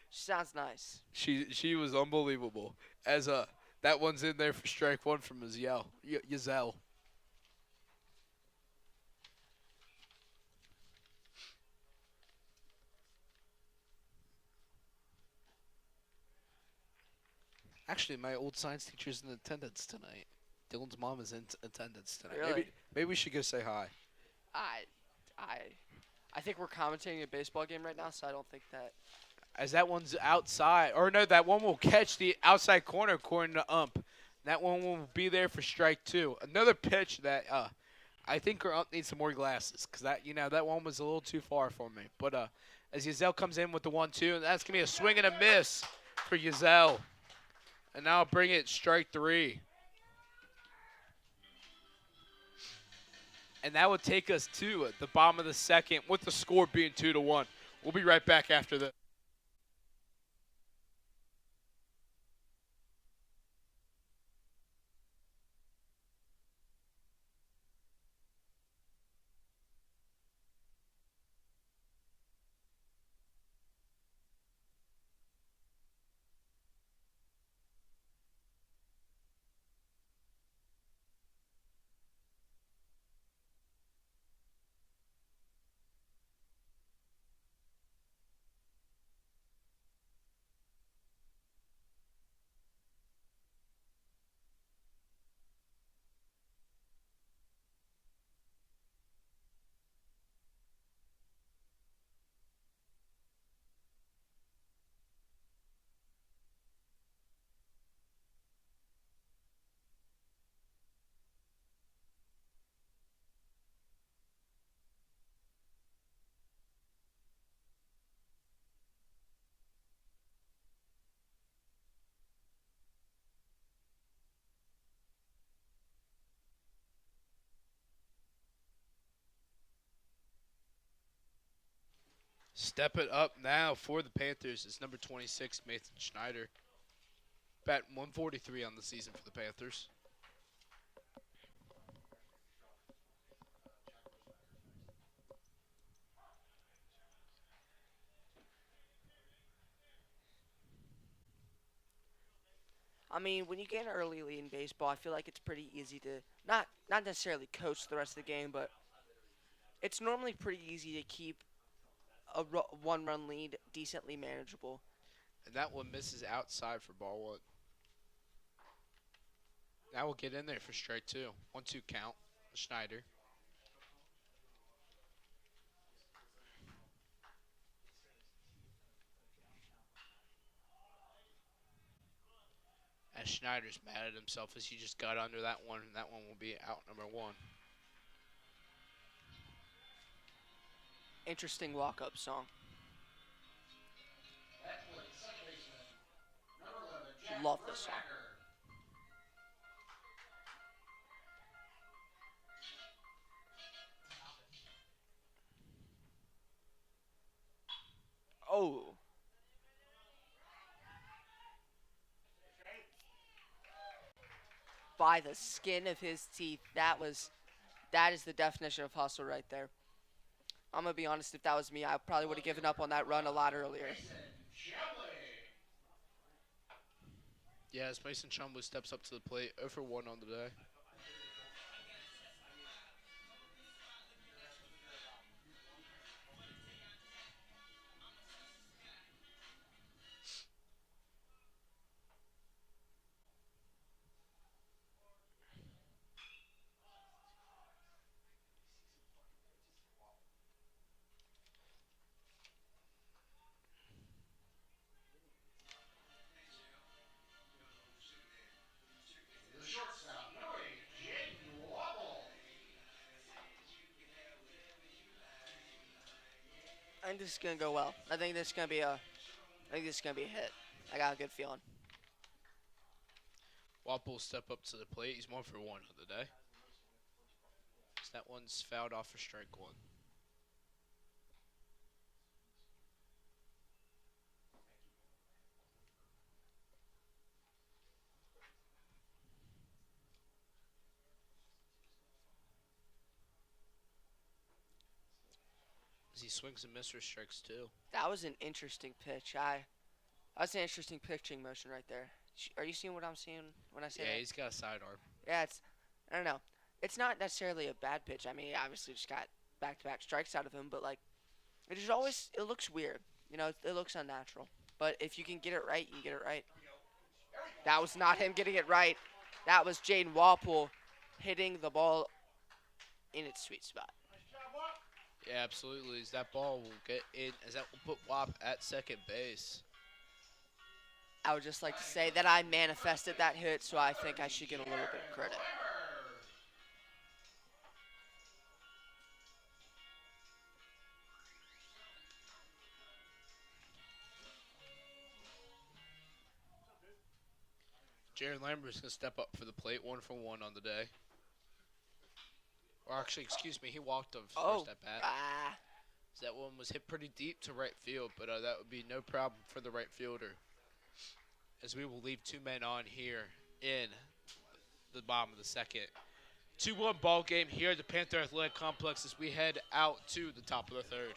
Sounds nice. She was unbelievable. As that one's in there for strike 1 from Ezel. Actually, my old science teacher's in attendance tonight. Dylan's mom is in attendance tonight. Really? Maybe we should go say hi. I think we're commentating a baseball game right now, so I don't think that. As that one's outside. Or no, that one will catch the outside corner according to ump. That one will be there for strike 2. Another pitch that I think our ump needs some more glasses because that one was a little too far for me. But as Ezel comes in with the 1-2, and that's going to be a swing and a miss for Ezel. And now I'll bring it strike 3. And that would take us to the bottom of the second with the score being 2-1. We'll be right back after this. Step it up now for the Panthers is number 26, Mason Schneider. Bet 143 on the season for the Panthers. I mean, when you get an early lead in baseball, I feel like it's pretty easy to not necessarily coach the rest of the game, but it's normally pretty easy to keep a one-run lead decently manageable. And that one misses outside for ball one. Now we'll get in there for strike two. 1-2 count. Schneider. As Schneider's mad at himself as he just got under that one, and that one will be out number one. Interesting walk-up song. Love this song. Oh. By the skin of his teeth. That is the definition of hustle right there. I'm going to be honest, if that was me, I probably would have given up on that run a lot earlier. Yeah, as Mason Chumley steps up to the plate, 0 for 1 on the day. I think this is going to go well. I think this is going to be a hit. I got a good feeling. Wapple will step up to the plate. He's 1 for 1 on the day. So that one's fouled off for strike one. As he swings and misses strikes two. That was an interesting pitch. That's an interesting pitching motion right there. Are you seeing what I'm seeing when I say that? Yeah, he's got a sidearm. Yeah, I don't know. It's not necessarily a bad pitch. I mean, he obviously just got back-to-back strikes out of him, but like, it looks weird. You know, it looks unnatural. But if you can get it right, you can get it right. That was not him getting it right. That was Jaden Walpole hitting the ball in its sweet spot. Yeah, absolutely. As that ball will get in, as that will put Wap at second base. I would just like to say that I manifested that hit, so I think I should get a little bit of credit. Jaron Lambert's going to step up for the plate, 1 for 1 on the day. Or actually, excuse me, he walked off first at bat. That one was hit pretty deep to right field, but that would be no problem for the right fielder. As we will leave 2 men on here in the bottom of the second. 2-1 ball game here at the Panther Athletic Complex as we head out to the top of the third.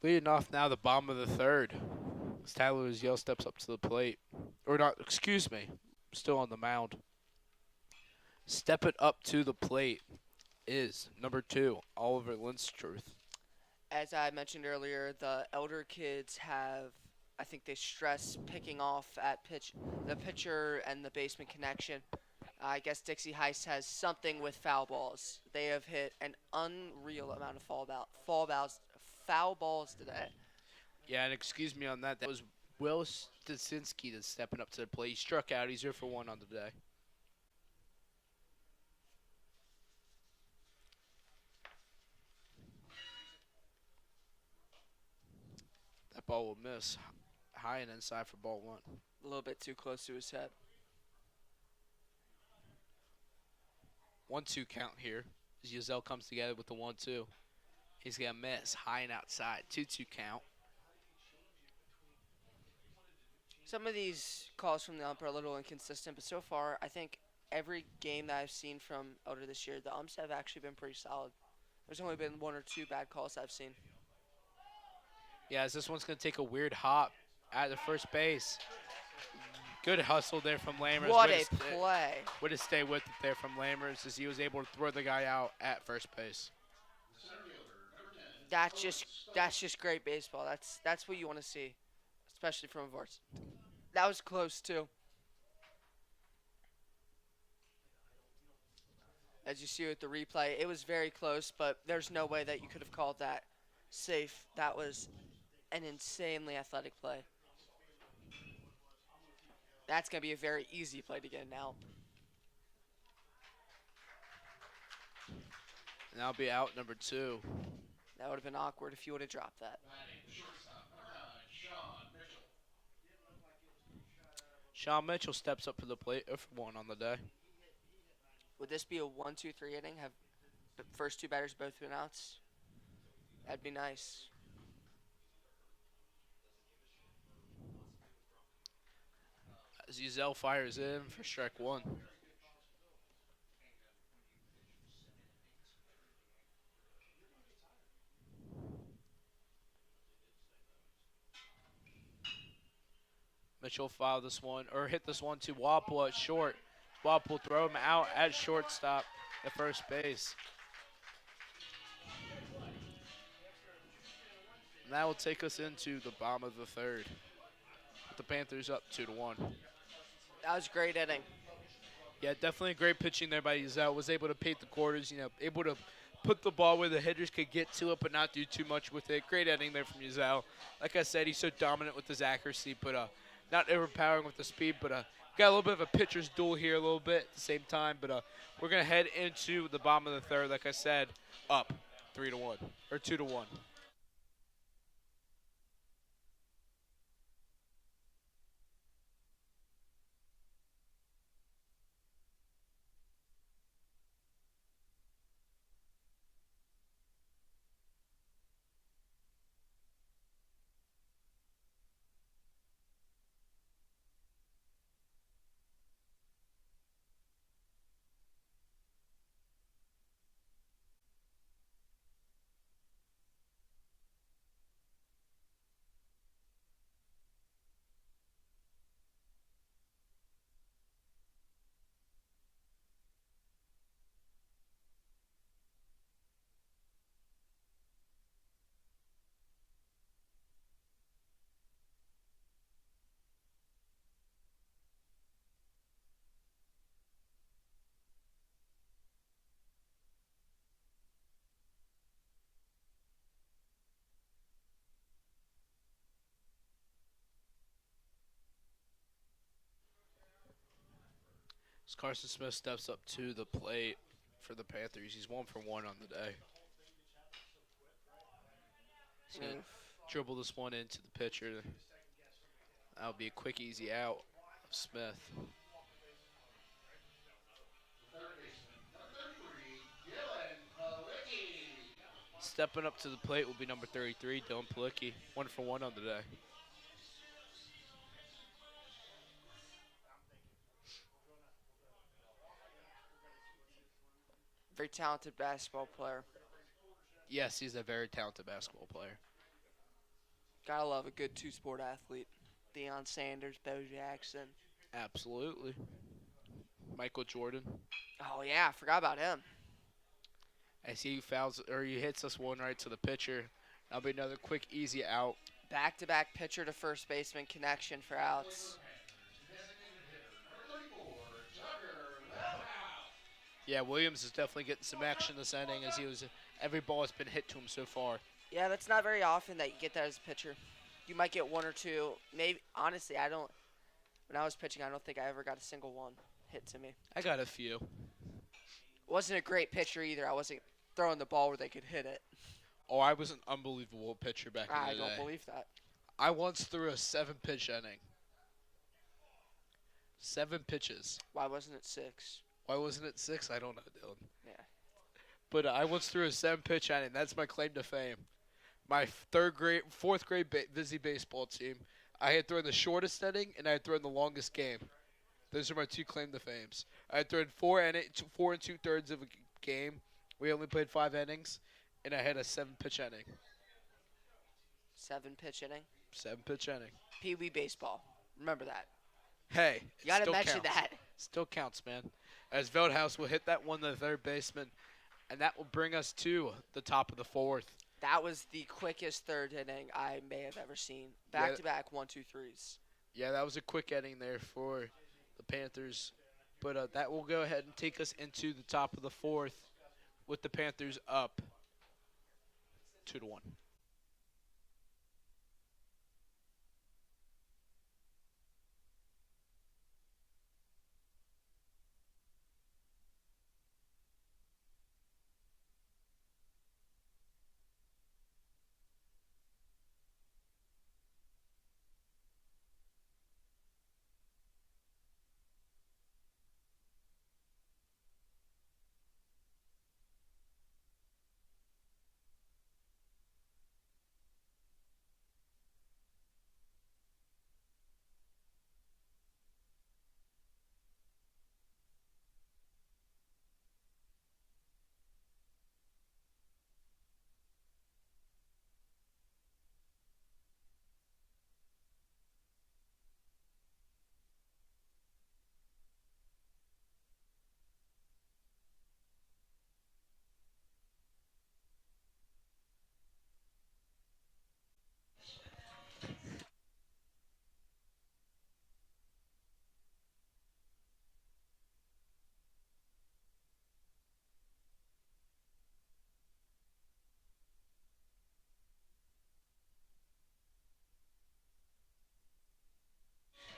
Leading off now, the bottom of the third. As Tyler Yell steps up to the plate. Or not, excuse me. Still on the mound. Stepping up to the plate is number 2, Oliver Lindstruth. As I mentioned earlier, the elder kids have, I think they stress picking off at the pitcher and the baseman connection. I guess Dixie Heist has something with foul balls. They have hit an unreal amount of foul balls today. Yeah, and excuse me on that. That was Will Stasinski that's stepping up to the plate. He struck out. He's 0 for 1 on the day. That ball will miss. High and inside for ball 1. A little bit too close to his head. 1-2 count here. As Yazell comes together with the 1-2. He's going to miss. High and outside. 2-2 count. Some of these calls from the ump are a little inconsistent, but so far, I think every game that I've seen from Elder this year, the umps have actually been pretty solid. There's only been 1 or 2 bad calls I've seen. Yeah, as this one's going to take a weird hop at the first base. Good hustle there from Lammers. What a play. Way to stay with it there from Lammers as he was able to throw the guy out at first base. That's just great baseball. That's what you want to see, especially from a varsity. That was close too. As you see with the replay, it was very close, but there's no way that you could have called that safe. That was an insanely athletic play. That's going to be a very easy play to get now. And that'll be out number 2. That would have been awkward if you would have dropped that. Sean Mitchell steps up to the plate 0 for 1 on the day. Would this be a 1-2-3 inning? Have the first 2 batters both been outs? That'd be nice. As Yazell fires in for strike 1. Mitchell foul this one, or hit this one to Wapple at short. Wapple throw him out at shortstop at first base. And that will take us into the bottom of the third. With the Panthers up 2-1. That was a great inning. Yeah, definitely great pitching there by Yazell. Was able to paint the quarters, able to put the ball where the hitters could get to it but not do too much with it. Great inning there from Yazell. Like I said, he's so dominant with his accuracy, but not overpowering with the speed, but got a little bit of a pitcher's duel here a little bit at the same time. But we're going to head into the bottom of the third, like I said, up 3-1 or 2-1. As Carson Smith steps up to the plate for the Panthers. He's 1 for 1 on the day. He's going to dribble this one into the pitcher. That'll be a quick, easy out of Smith. Stepping up to the plate will be number 33, Dylan Palicki. 1 for 1 on the day. Very talented basketball player. Yes, he's a very talented basketball player. Gotta love a good two-sport athlete. Deion Sanders, Bo Jackson. Absolutely. Michael Jordan. Oh, yeah, I forgot about him. As he fouls or he hits us one right to the pitcher. That'll be another quick, easy out. Back-to-back pitcher to first baseman connection for outs. Yeah, Williams is definitely getting some action this inning as every ball has been hit to him so far. Yeah, that's not very often that you get that as a pitcher. You might get one or two. Maybe, honestly, when I was pitching, I don't think I ever got a single one hit to me. I got a few. Wasn't a great pitcher either. I wasn't throwing the ball where they could hit it. Oh, I was an unbelievable pitcher back in the day. I don't believe that. I once threw a 7-pitch inning. 7 pitches. Why wasn't it 6? Why wasn't it 6? I don't know, Dylan. Yeah. But I once threw a 7-pitch inning. That's my claim to fame. My fourth grade Vizzy baseball team, I had thrown the shortest inning and I had thrown the longest game. Those are my 2 claim to fames. I had thrown 4 and 2/3 of a game. We only played 5 innings, and I had a 7-pitch inning. 7-pitch inning. 7-pitch inning. Pee Wee baseball. Remember that. Hey, You gotta still mention counts. that. Still counts, man. As Veldhouse will hit that one to the third baseman, and that will bring us to the top of the 4th. That was the quickest third inning I may have ever seen. Back-to-back 1-2-3s. Yeah, that was a quick inning there for the Panthers. But that will go ahead and take us into the top of the 4th with the Panthers up 2-1.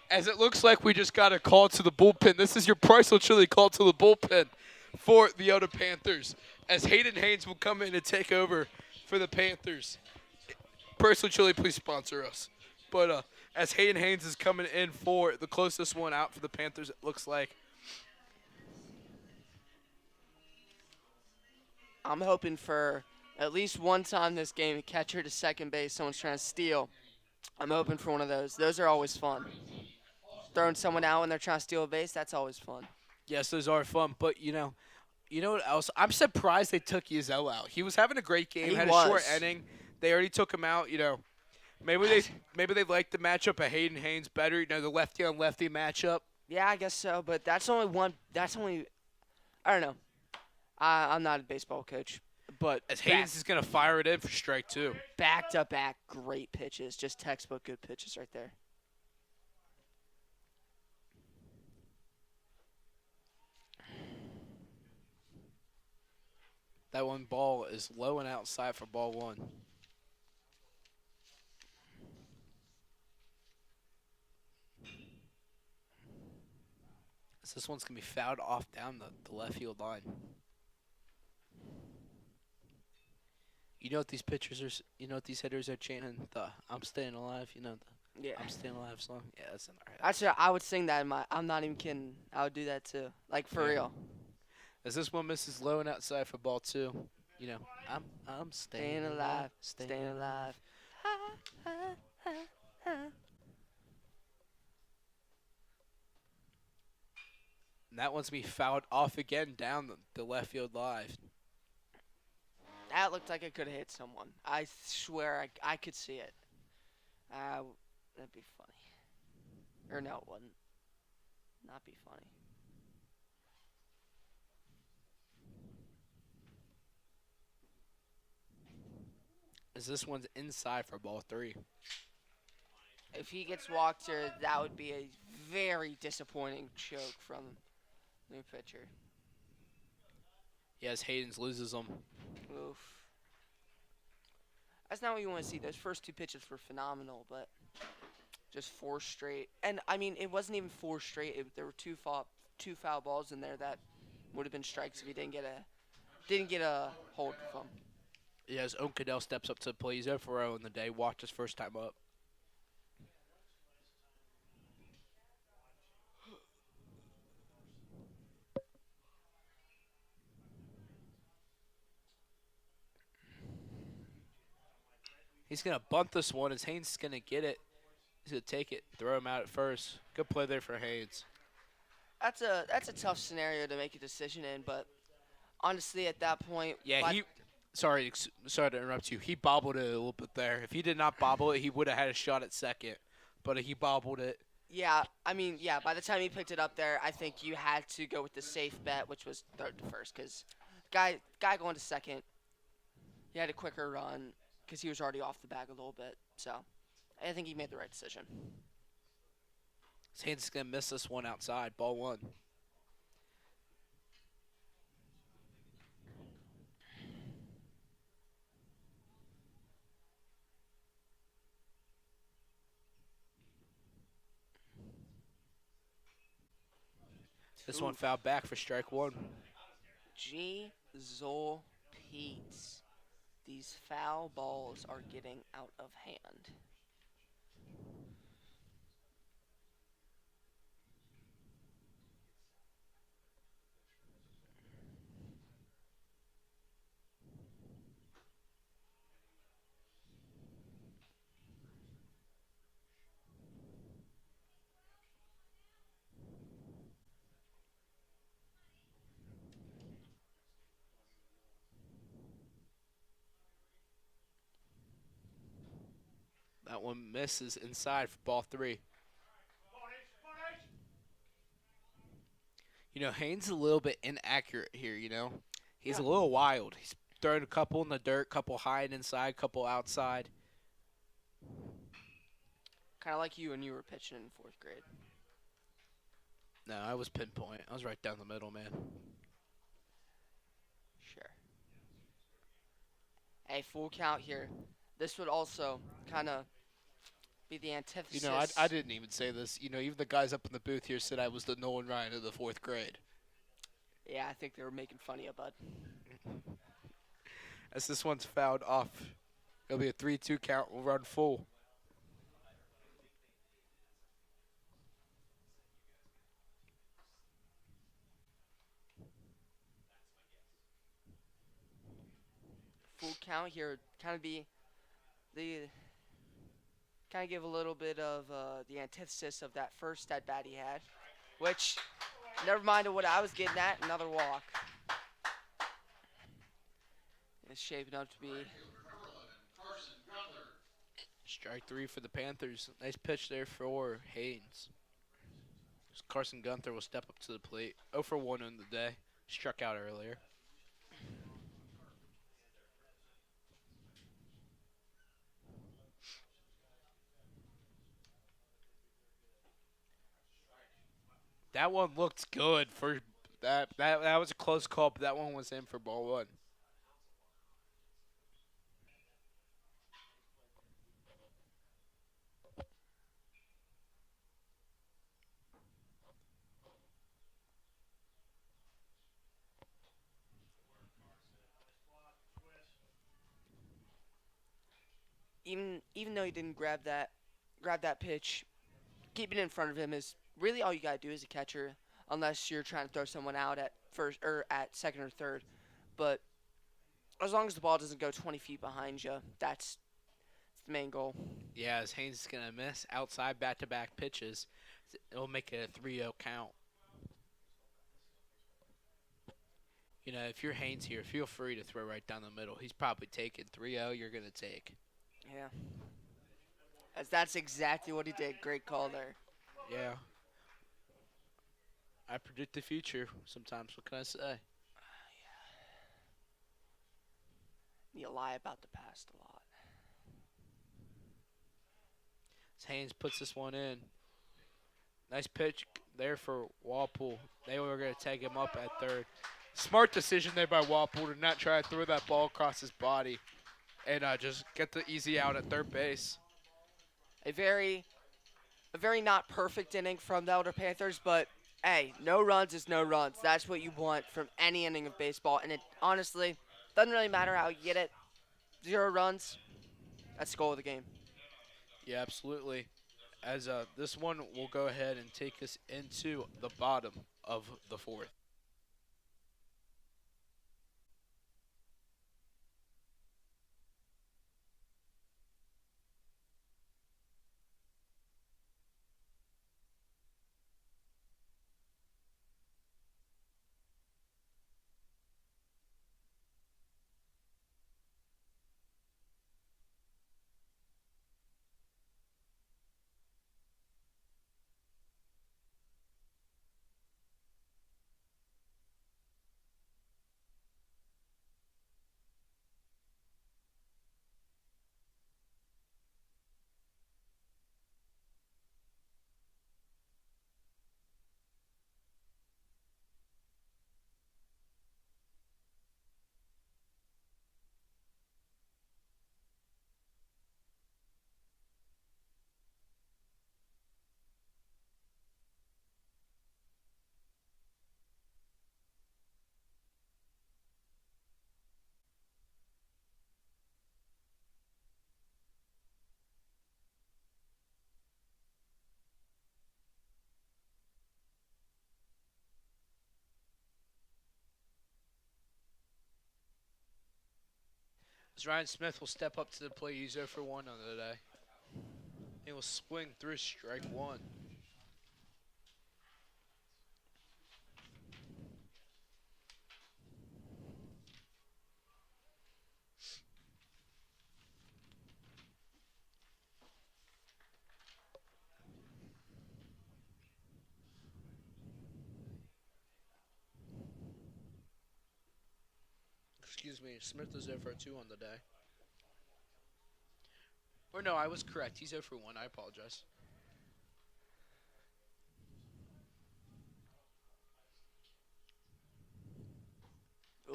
As it looks like we just got a call to the bullpen. This is your Price Chili call to the bullpen for the other Panthers. As Hayden Haynes will come in and take over for the Panthers. Price Chili, please sponsor us. But as Hayden Haynes is coming in for the closest one out for the Panthers, it looks like. I'm hoping for at least one time this game, a catcher to second base, someone's trying to steal. I'm hoping for one of those. Those are always fun. Throwing someone out when they're trying to steal a base, that's always fun. Yes, those are fun. But, you know what else? I'm surprised they took Yazell out. He was having a great game, had a short inning. They already took him out, Maybe they like the matchup of Hayden Haynes better, the lefty on lefty matchup. Yeah, I guess so, but that's only one. That's only, I don't know. I'm not a baseball coach, but as Haynes is going to fire it in for strike 2. Back-to-back great pitches, just textbook good pitches right there. That one ball is low and outside for ball 1. So this one's going to be fouled off down the left field line. You know what these pitchers are, what these hitters are chanting? The I'm staying alive, Yeah. I'm staying alive song? Yeah, that's in our head. Actually, I would sing that in my, I'm not even kidding. I would do that too. Like, for real. As this one misses low and outside for ball 2, I'm staying alive. Staying alive. And that one's going to be fouled off again down the left field line. That looked like it could have hit someone. I swear I could see it. That'd be funny. Or no, it wouldn't. Not be funny. As this one's inside for ball 3. If he gets walked here, that would be a very disappointing choke from the new pitcher. Yes, Hayden's loses them. Oof. That's not what you want to see. Those first 2 pitches were phenomenal, but just 4 straight. And I mean, it wasn't even 4 straight. There were two foul balls in there that would have been strikes if he didn't get a hold of them. Yes, Owen Cadell steps up to the plate. He's 0 for 0 in the day. Walked his first time up. He's going to bunt this one as Haynes is going to get it. He's going to take it, throw him out at first. Good play there for Haynes. That's a tough scenario to make a decision in, but honestly, at that point, Yeah, sorry to interrupt you. He bobbled it a little bit there. If he did not bobble it, he would have had a shot at second. But he bobbled it. Yeah, I mean, yeah, by the time he picked it up there, I think you had to go with the safe bet, which was third to first, because guy going to second, he had a quicker run because he was already off the bag a little bit. So I think he made the right decision. Haynes is going to miss this one outside. Ball 1. This one fouled back for strike 1. G. Zol Pete's. These foul balls are getting out of hand. That one misses inside for ball 3. You know, Haynes is a little bit inaccurate here, you know. He's a little wild. He's throwing a couple in the dirt, couple high and inside, couple outside. Kind of like you when you were pitching in 4th grade. No, I was pinpoint. I was right down the middle, man. Sure. Hey, full count here. This would also kind of be the antithesis. You know, I didn't even say this. You know, even the guys up in the booth here said I was the Nolan Ryan of the 4th grade. Yeah, I think they were making fun of you, bud. As this one's fouled off, it'll be a 3-2 count. We'll run full. Full count here kind of be kind of give a little bit of the antithesis of that first at bat he had, which never mind what I was getting at, another walk. It's shaping up to be Strike 3 for the Panthers. Nice pitch there for Haynes. Carson Gunther will step up to the plate. 0 for 1 on the day. Struck out earlier. That one looked good for that. That was a close call, but that one was in for ball 1. even though he didn't grab that pitch, keeping it in front of him is really all you gotta do as a catcher, unless you're trying to throw someone out at first or at second or third. But as long as the ball doesn't go 20 feet behind you, that's the main goal. Yeah, as Haynes is going to miss outside back-to-back pitches, it'll make it a 3-0 count. You know, if you're Haynes here, feel free to throw right down the middle. He's probably taking 3-0 you're going to take. Yeah. As that's exactly what he did. Great call there. Yeah. I predict the future sometimes. What can I say? You lie about the past a lot. As Haynes puts this one in. Nice pitch there for Walpole. They were going to tag him up at third. Smart decision there by Walpole to not try to throw that ball across his body and just get the easy out at third base. A very not perfect inning from the Elder Panthers, but hey, no runs is no runs. That's what you want from any inning of baseball, and it honestly doesn't really matter how you get it. 0 runs, that's the goal of the game. Yeah, absolutely. As this one will go ahead and take us into the bottom of the fourth. As Ryan Smith will step up to the plate, he's 0 for 1 on the day. He will swing through strike one. Excuse me, Smith is 0 for 2 on the day. Or no, I was correct. He's 0 for 1. I apologize.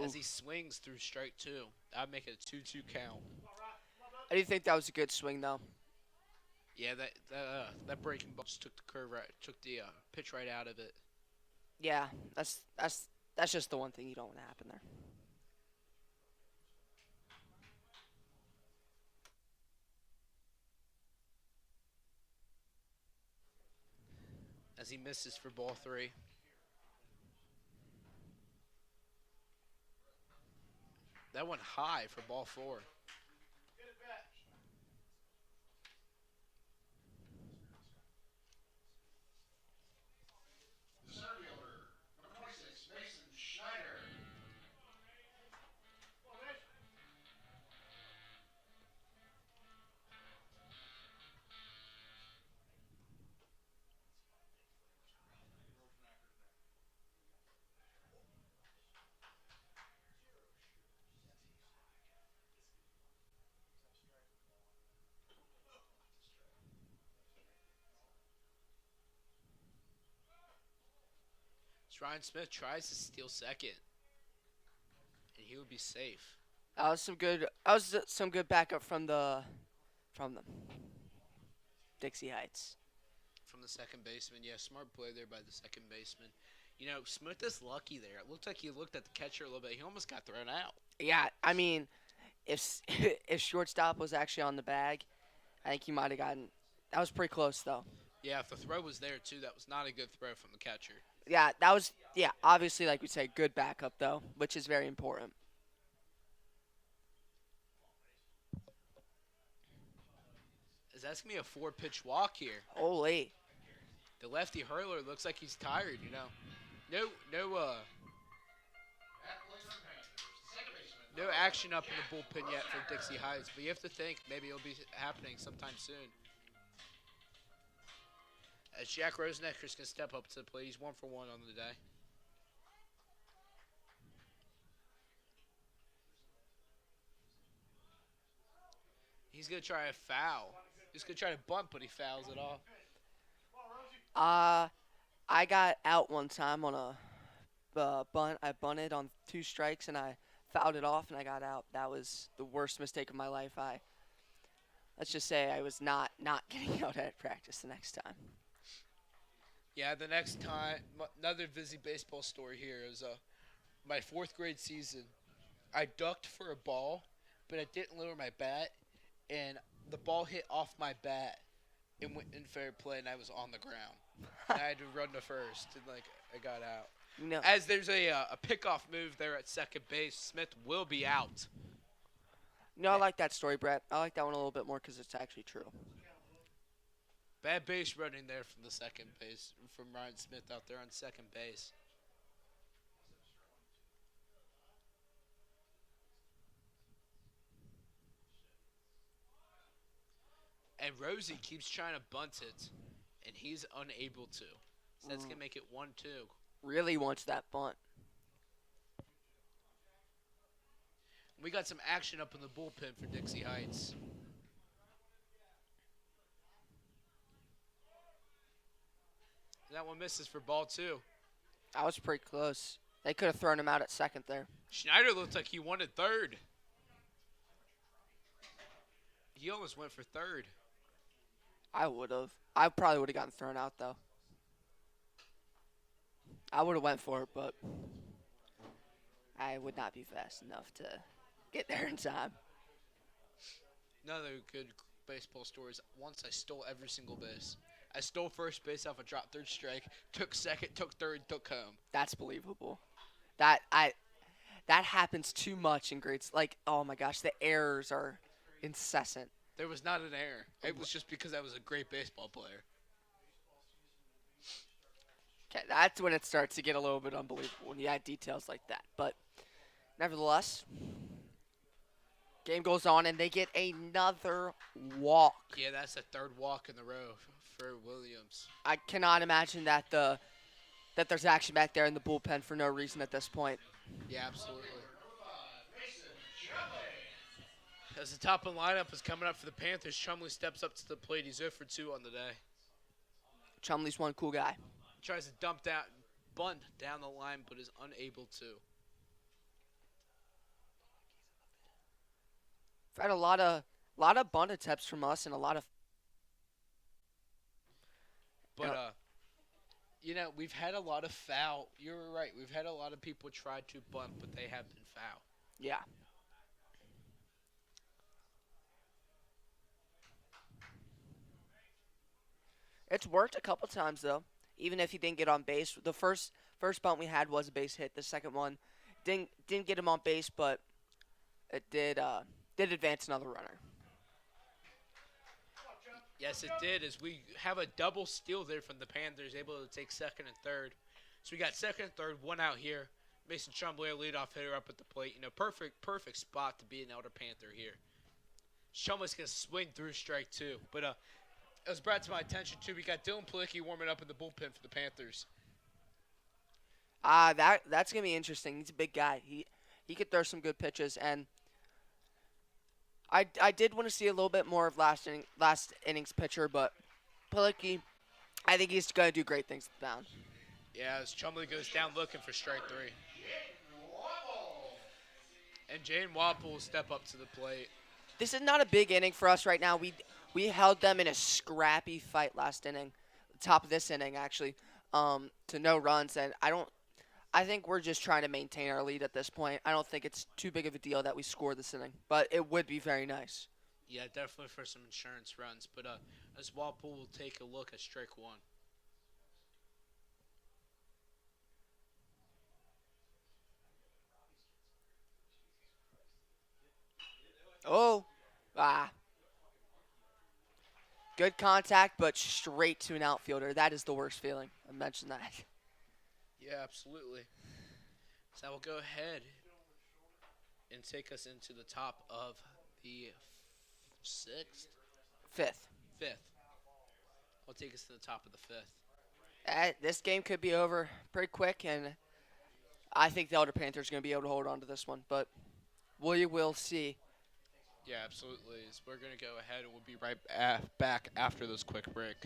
As he swings through strike two, that'd make it a 2-2 count. I do think that was a good swing, though. Yeah, that breaking ball just took the curve right, took the pitch right out of it. Yeah, that's just the one thing you don't want to happen there. As he misses for ball 3. That went high for ball 4. Ryan Smith tries to steal second, and he would be safe. That was some good backup from them. Dixie Heights. From the second baseman, yeah, smart play there by the second baseman. You know, Smith is lucky there. It looked like he looked at the catcher a little bit. He almost got thrown out. Yeah, I mean, if if shortstop was actually on the bag, I think he might have gotten. That was pretty close, though. Yeah, if the throw was there too, that was not a good throw from the catcher. Yeah, that was obviously, like we say, good backup though, which is very important. That's gonna be a 4-pitch walk here. Holy. The lefty hurler looks like he's tired. You know, no action up in the bullpen yet for Dixie Heights, but you have to think maybe it'll be happening sometime soon. As Jack Rosenecker's going to step up to the plate. He's 1 for 1 on the day. He's going to try a foul. He's going to try to bunt, but he fouls it off. I got out one time on a bunt. I bunted on 2 strikes, and I fouled it off, and I got out. That was the worst mistake of my life. Let's just say I was not getting out at practice the next time. Yeah, the next time, another Vizzy baseball story here is my 4th grade season. I ducked for a ball, but I didn't lower my bat, and the ball hit off my bat and went in fair play, and I was on the ground. And I had to run to first, and I got out. No. As there's a pickoff move there at second base, Smith will be out. No, I like that story, Brett. I like that one a little bit more because it's actually true. Bad base running there from the second base, from Ryan Smith out there on second base. And Rosie keeps trying to bunt it, and he's unable to. So that's going to make it 1-2. Really wants that bunt. We got some action up in the bullpen for Dixie Heights. That one misses for ball 2. I was pretty close. They could have thrown him out at second there. Schneider looked like he wanted third. He almost went for third. I would have. I probably would have gotten thrown out, though. I would have went for it, but I would not be fast enough to get there in time. Another good baseball story is once I stole every single base. I stole first base off a drop third strike, took second, took third, took home. That's believable. That happens too much in grades. Like, oh my gosh, the errors are incessant. There was not an error. It was just because I was a great baseball player. Okay, that's when it starts to get a little bit unbelievable when you add details like that. But nevertheless, game goes on and they get another walk. Yeah, that's the 3rd walk in the row for Williams. I cannot imagine that that there's action back there in the bullpen for no reason at this point. Yeah, absolutely. As the top of the lineup is coming up for the Panthers, Chumley steps up to the plate. He's 0 for 2 on the day. Chumley's one cool guy. Tries to bunt down the line, but is unable to. We've had a lot of bunt attempts from us and a lot of. But we've had a lot of foul. You're right. We've had a lot of people try to bunt, but they have been foul. Yeah. It's worked a couple times though. Even if he didn't get on base, the first bunt we had was a base hit. The second one didn't get him on base, but it did advance another runner. Yes, it did. As we have a double steal there from the Panthers, able to take second and third. So we got second and third, 1 out here. Mason Chumley, our leadoff hitter, up at the plate. Perfect spot to be an Elder Panther here. Chumley's gonna swing through strike 2, but it was brought to my attention, too. We got Dylan Palicki warming up in the bullpen for the Panthers. That's going to be interesting. He's a big guy. He could throw some good pitches. And I did want to see a little bit more of last innings pitcher, but Palicki, I think he's going to do great things at the mound. Yeah, as Chumley goes down looking for strike 3. And Jane Wapple will step up to the plate. This is not a big inning for us right now. We held them in a scrappy fight last inning, top of this inning actually, to no runs. And I think we're just trying to maintain our lead at this point. I don't think it's too big of a deal that we score this inning, but it would be very nice. Yeah, definitely for some insurance runs. But as Wapple will take a look at strike 1. Oh, good contact, but straight to an outfielder. That is the worst feeling. I mentioned that. Yeah, absolutely. So I will go ahead and take us into the top of the 6th? Fifth. will take us to the top of the fifth. This game could be over pretty quick, and I think the Elder Panthers are going to be able to hold on to this one, but we will see. Yeah, absolutely. So we're going to go ahead and we'll be right back after this quick break.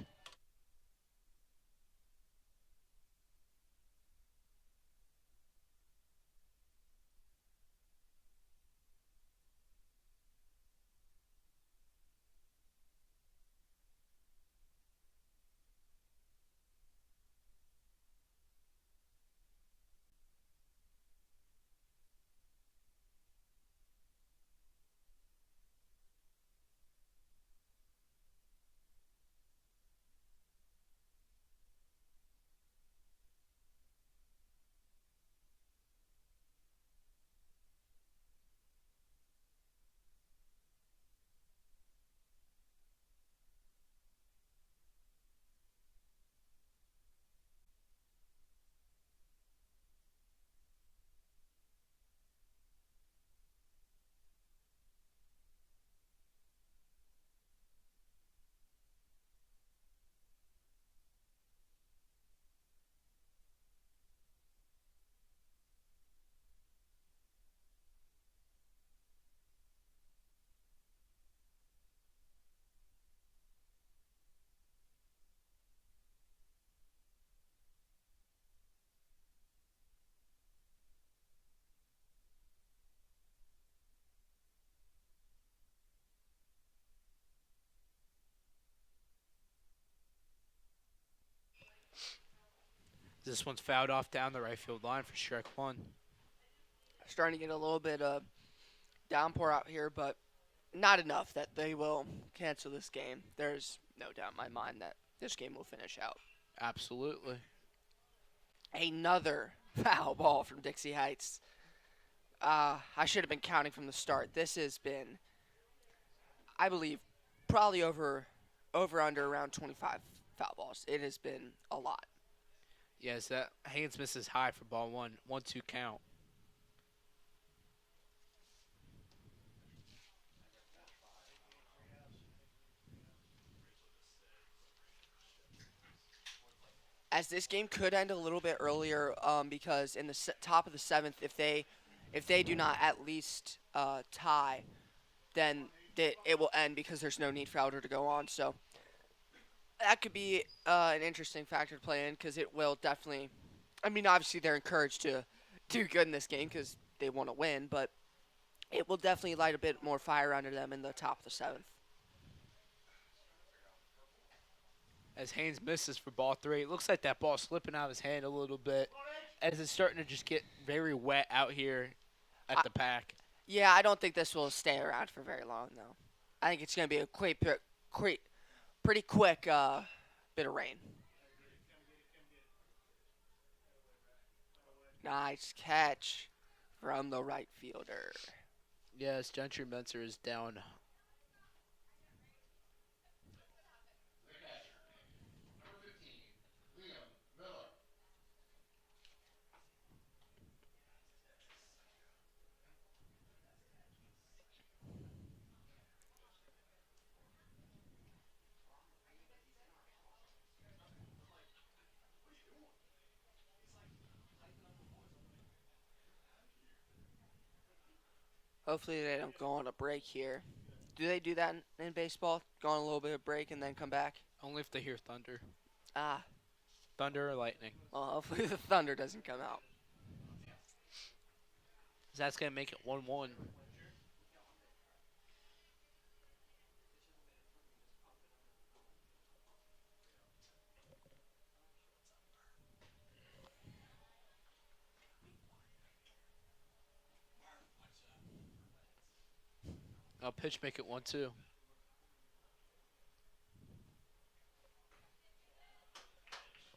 This one's fouled off down the right field line for strike one. Starting to get a little bit of downpour out here, but not enough that they will cancel this game. There's no doubt in my mind that this game will finish out. Absolutely. Another foul ball from Dixie Heights. I should have been counting from the start. This has been, I believe, probably over under around 25 foul balls. It has been a lot. Yes, that Haynes misses high for ball one. 1-2 count. As this game could end a little bit earlier, because in the top of the seventh, if they do not at least tie, then it will end because there's no need for Elder to go on. So that could be an interesting factor to play in because it will definitely. I mean, obviously they're encouraged to do good in this game because they want to win, but it will definitely light a bit more fire under them in the top of the seventh. As Haynes misses for ball three, it looks like that ball slipping out of his hand a little bit as it's starting to just get very wet out here at the pack. Yeah, I don't think this will stay around for very long, though. I think it's going to be a pretty quick bit of rain. Nice catch from the right fielder. Yes, Gentry Menser is down. Hopefully they don't go on a break here. Do they do that in baseball? Go on a little bit of break and then come back? Only if they hear thunder. Ah, Thunder or lightning. well, hopefully the thunder doesn't come out. That's going to make it 1-1. I'll pitch, make it 1-2.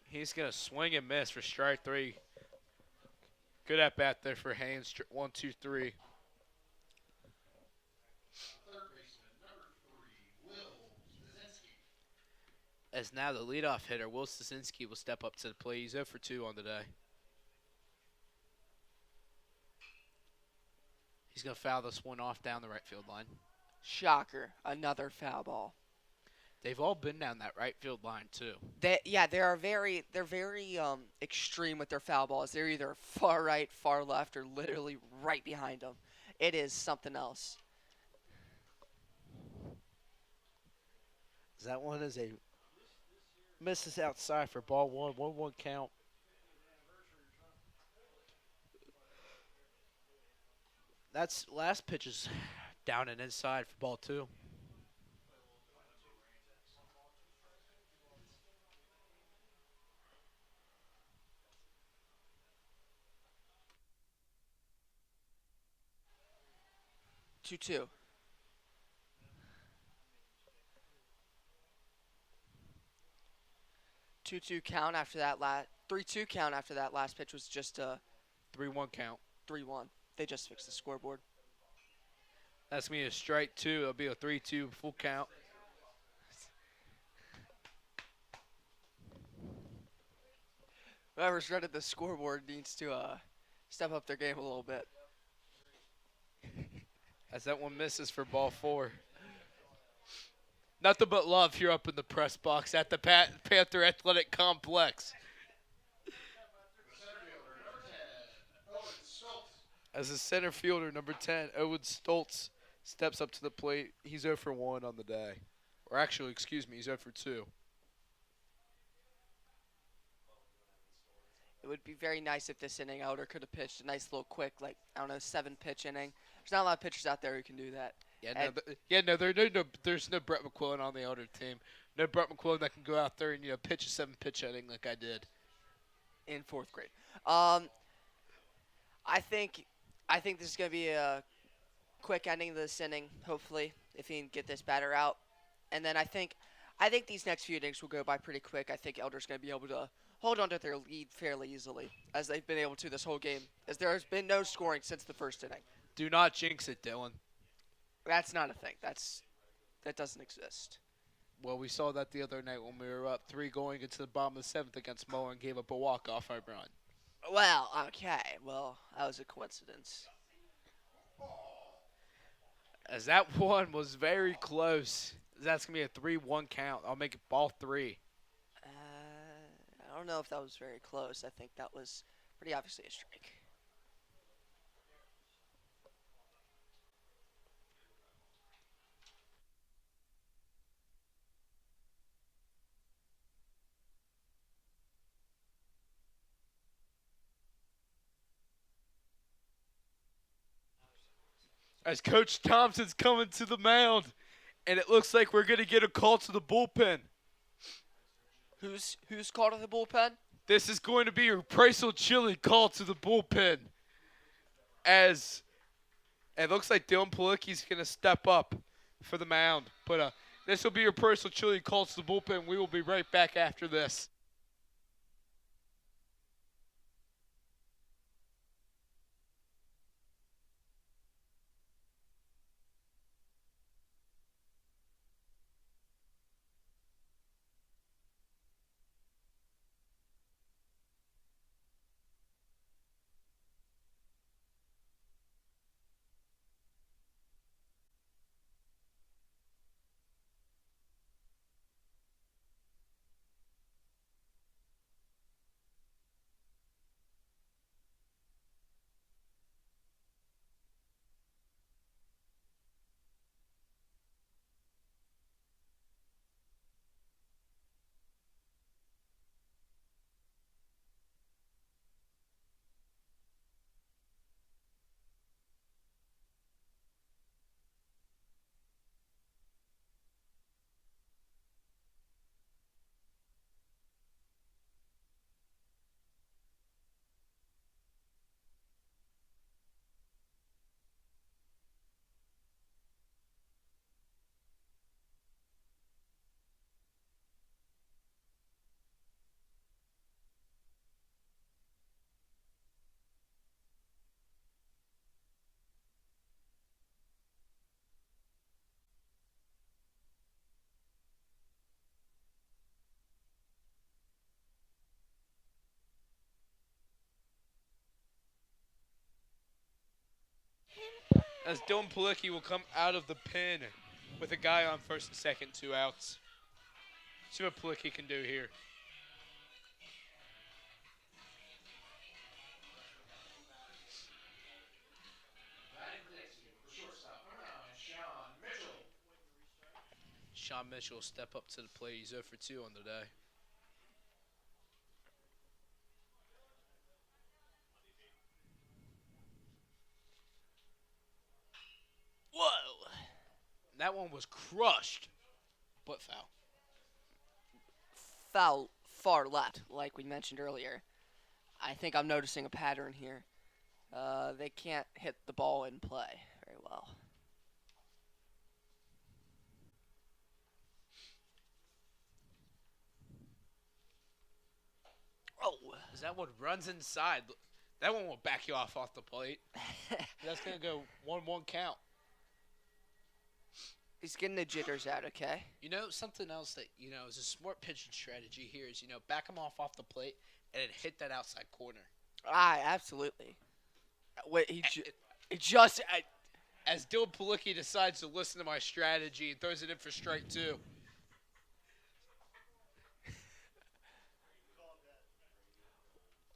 He's going to swing and miss for strike three. Good at bat there for Haynes. 1-2-3. As now the leadoff hitter, Will Stasinski, will step up to the plate. He's 0 for 2 on the day. He's going to foul this one off down the right field line. Shocker, another foul ball. They've all been down that right field line too. They're very extreme with their foul balls. They're either far right, far left, or literally right behind them. It is something else. That one is a misses outside for ball one. 1-1 count. That's last pitch is down and inside for ball 2. 2-2. 2-2 count after that 3-2 count after that last pitch was just a 3-1 count. 3-1. They just fixed the scoreboard. That's going to be a strike 2. It'll be a 3-2 full count. Whoever's running the scoreboard needs to step up their game a little bit. As that one misses for ball 4. Nothing but love here up in the press box at the Panther Athletic Complex. As the center fielder, number 10, Owen Stoltz, steps up to the plate. He's 0 for 1 on the day. Or actually, excuse me, he's 0 for 2. It would be very nice if this inning Elder could have pitched a nice little quick, 7-pitch inning. There's not a lot of pitchers out there who can do that. There's no Brett McQuillan on the Elder team. No Brett McQuillan that can go out there and pitch a 7-pitch inning like I did in 4th grade. I think this is going to be a quick ending of this inning, hopefully, if he can get this batter out. And then I think these next few innings will go by pretty quick. I think Elder's going to be able to hold on to their lead fairly easily, as they've been able to this whole game, as there has been no scoring since the first inning. Do not jinx it, Dylan. That's not a thing. That doesn't exist. Well, we saw that the other night when we were up 3 going into the bottom of the 7th against Moa and gave up a walk-off home run. Well, okay. Well, that was a coincidence. As that one was very close. That's going to be a 3-1 count. I'll make it ball 3. I don't know if that was very close. I think that was pretty obviously a strike. As Coach Thompson's coming to the mound, and it looks like we're going to get a call to the bullpen. Who's called to the bullpen? This is going to be your Priceal Chili call to the bullpen. As it looks like Dylan Palicki's going to step up for the mound. But this will be your Priceal Chili call to the bullpen. We will be right back after this. As Dylan Palicki will come out of the pen with a guy on first and second, 2 outs. See what Plicky can do here. Sean Mitchell will step up to the plate. He's 0 for 2 on the day. Whoa! That one was crushed, but foul. Foul far left, like we mentioned earlier. I think I'm noticing a pattern here. They can't hit the ball in play very well. Oh. As that one runs inside, that one will back you off the plate. That's going to go 1-1 count. He's getting the jitters out, okay? You know, something else that, is a smart pitching strategy here is, back him off the plate and then hit that outside corner. Absolutely. Wait, he just... As Dylan Palicki decides to listen to my strategy and throws it in for strike 2.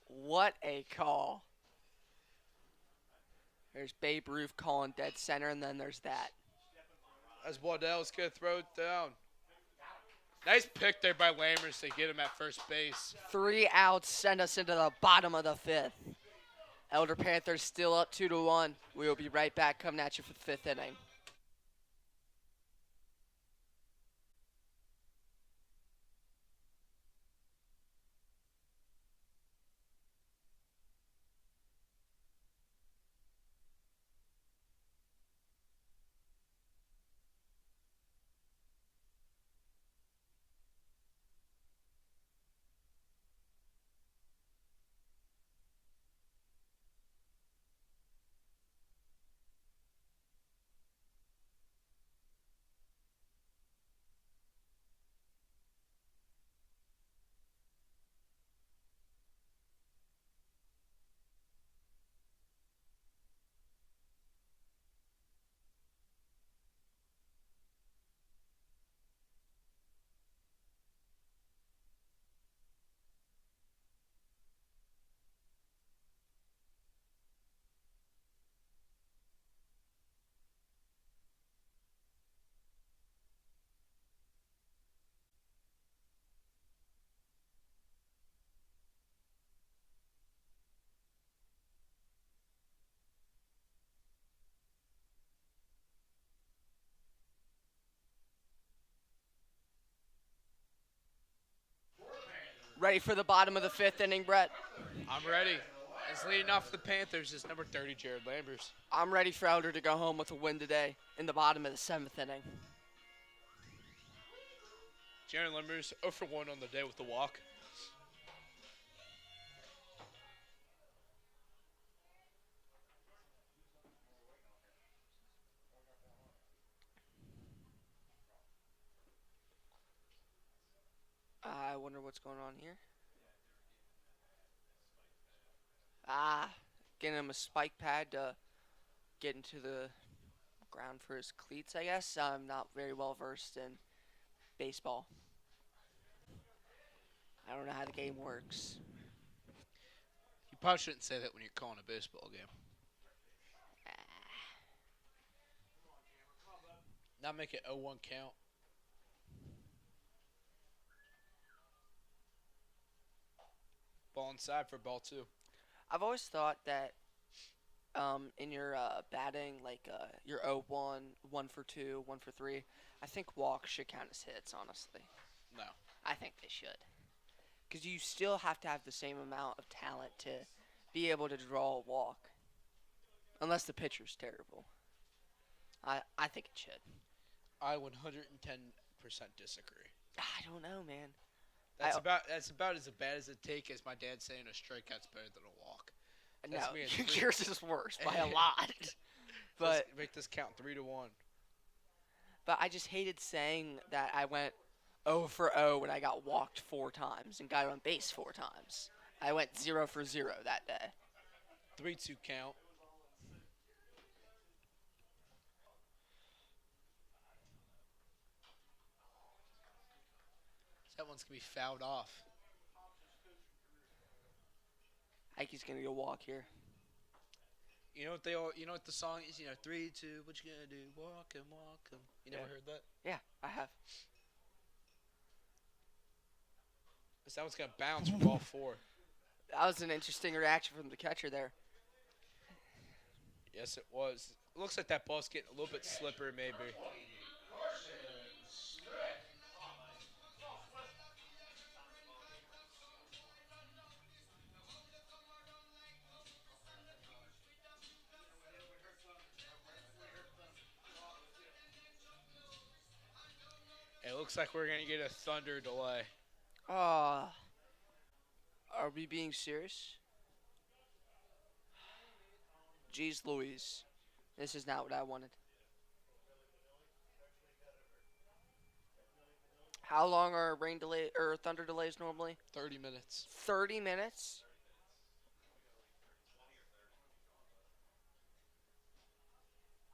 What a call. There's Babe Ruth calling dead center, and then there's that. As Waddell's going to throw it down. Nice pick there by Lammers to get him at first base. 3 outs send us into the bottom of the 5th. Elder Panthers still up 2-1. We will be right back coming at you for the 5th inning. Ready for the bottom of the 5th inning, Brett? I'm ready. As leading off the Panthers is number 30, Jared Lambers. I'm ready for Elder to go home with a win today in the bottom of the 7th inning. Jared Lambers 0 for 1 on the day with the walk. I wonder what's going on here. Getting him a spike pad to get into the ground for his cleats, I guess. I'm not very well versed in baseball. I don't know how the game works. You probably shouldn't say that when you're calling a baseball game. Now make it 0-1 count. Ball inside for ball 2. I've always thought that in your batting, like your 0-1, 1 for 2, 1 for 3, I think walks should count as hits, honestly. No. I think they should. Because you still have to have the same amount of talent to be able to draw a walk. Unless the pitcher's terrible. I think it should. I 110% disagree. I don't know, man. That's about as bad as it take as my dad saying a strikeout's better than a walk. No, That's me at 3. yours is worse by a lot. But Let's make this count 3-1. But I just hated saying that I went 0 for 0 when I got walked 4 times and got on base 4 times. I went 0 for 0 that day. 3-2 count. That one's going to be fouled off. I think he's gonna go walk here. You know what the song is? 3, 2, what you gonna do? Walk 'em, walk 'em. You never heard that? Yeah, I have. That one's gonna bounce from ball 4. That was an interesting reaction from the catcher there. Yes, it was. It looks like that ball's getting a little bit slippery, maybe. It looks like we're going to get a thunder delay. Are we being serious? Jeez Louise. This is not what I wanted. How long are rain delay or thunder delays normally? 30 minutes. 30 minutes?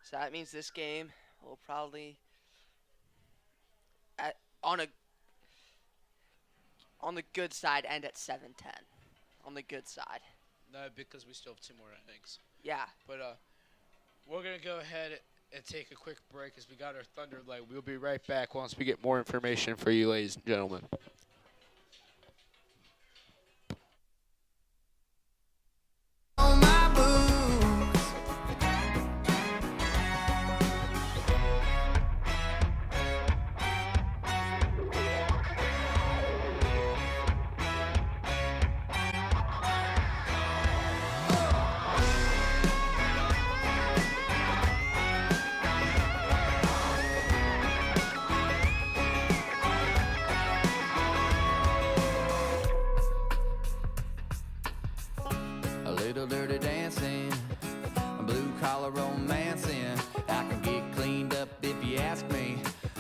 So that means this game will probably on the good side end at 7-10. On the good side. No, because we still have 2 more innings. Yeah. But we're going to go ahead and take a quick break as we got our thunder delay. We'll be right back once we get more information for you, ladies and gentlemen. A little dirty dancing, a blue-collar romancing. I can get cleaned up if you ask me,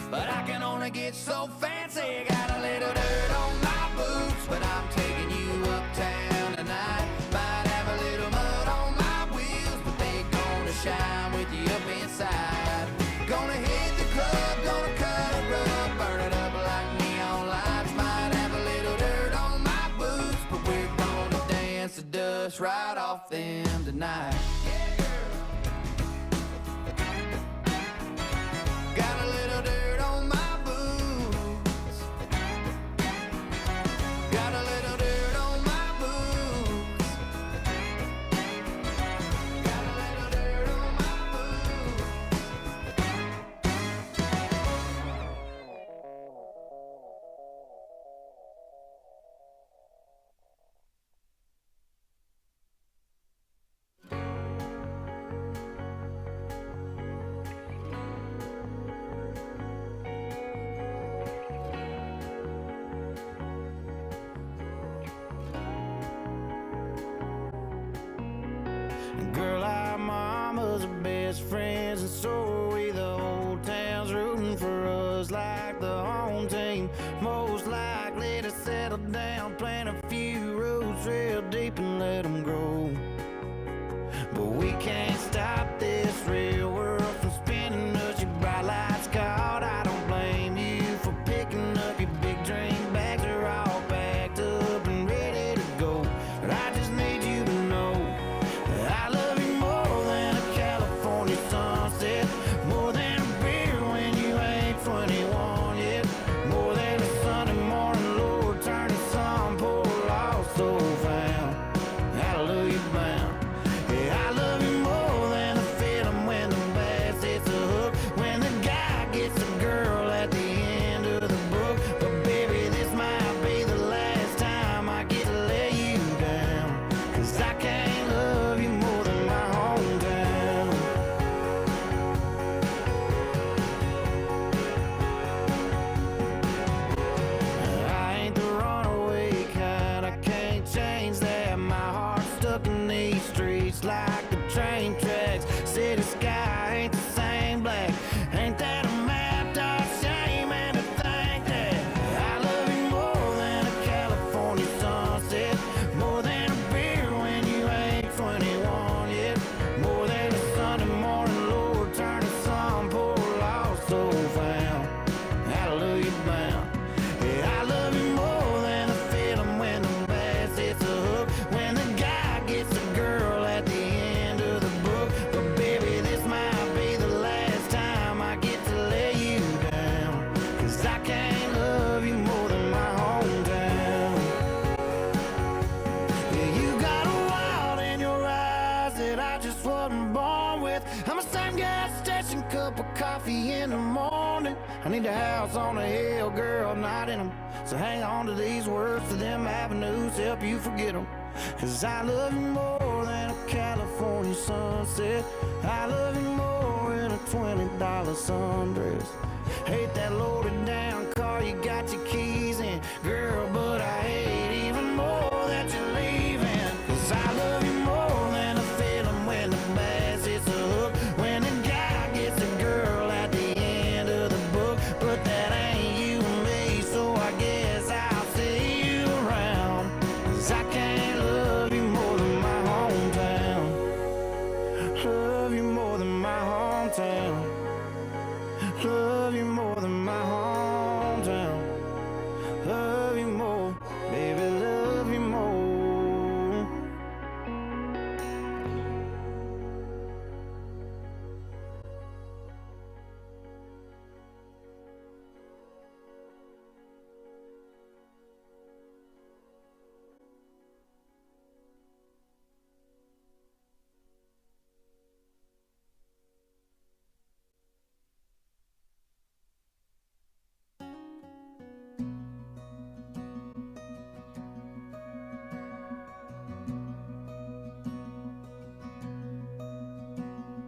but I can only get so fancy. Got a little dirt on my boots, but I'm taking you uptown tonight. Might have a little mud on my wheels, but they gonna shine with you up inside. Gonna hit the club, gonna cut it rough, burn it up like neon lights. Might have a little dirt on my boots, but we're gonna dance the dust right off them tonight. Got a little dirt on my boots. Got a little dirt on my boots. Got a little dirt on my boots. Girl, our mamas are best friends, and so are we. The whole town's rooting for us like the home team. Most likely to settle down, plant a few roots real deep and let them grow. But we can't stop this real world from spinning us. Your bright lights caught, I don't blame you for picking up your big drink bags. Are all packed up and ready to go. But I just need you to know that I love you more than a California sunset, more than a beer when you ain't 21 yet, more than a Sunday morning Lord turning some poor lost soul found. Hallelujah bound. Yeah, I love you more cup of coffee in the morning. I need a house on a hill, girl, not in them. So hang on to these words to them avenues, help you forget them. 'Cause I love you more than a California sunset. I love you more than a $20 sundress. Hate that loaded down car you got your keys in, girl, but I hate even more that you're leaving. 'Cause I love you more than a feeling when the bass hits the hook, when the guy gets a girl at the end of the book. But that ain't you and me, so I guess I'll see you around. 'Cause I can't love you more than my hometown. Love you more than my hometown. Love you more than my hometown. Love you more, baby, love you more.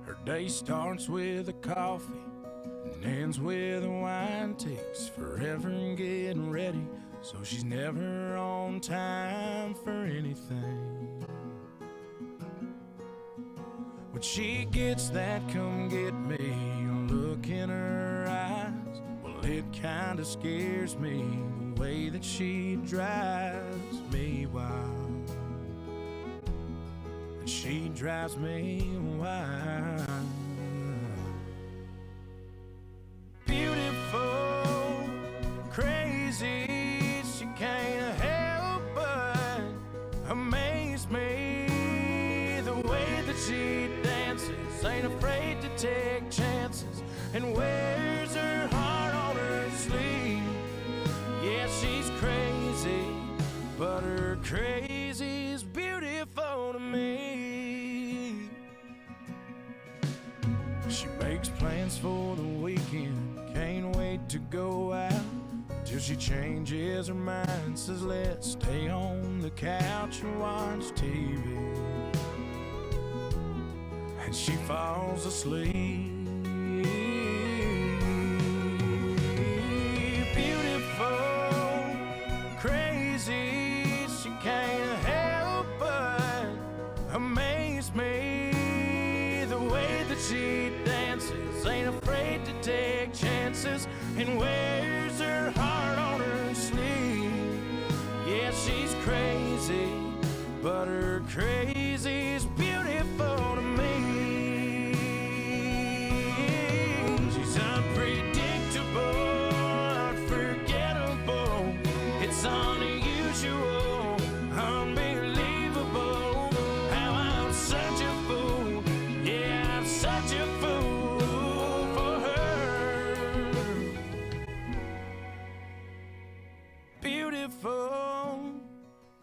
Her day starts with a coffee and ends with a wine. Takes forever in getting ready, so she's never on time for anything. When she gets that come get me look in her eyes, well, it kinda scares me the way that she drives me wild. And she drives me wild. Beautiful, crazy, she can't help but amaze me. The way that she dances, ain't afraid to take chances, and wears her heart on her sleeve. Yeah, she's crazy, but her crazy's beautiful to me. She makes plans for the weekend, can't wait to go out, till she changes her mind, says let's stay on the couch and watch TV. And she falls asleep. Beautiful, crazy, she can't help but amaze me. The way that she dances, ain't afraid to take chances, and wears her heart on her sleeve. Yeah, she's crazy, but her crazy's beautiful to me. She's unpredictable, unforgettable. It's unusual, unbelievable. How I'm such a fool, yeah, I'm such a fool for her. Beautiful,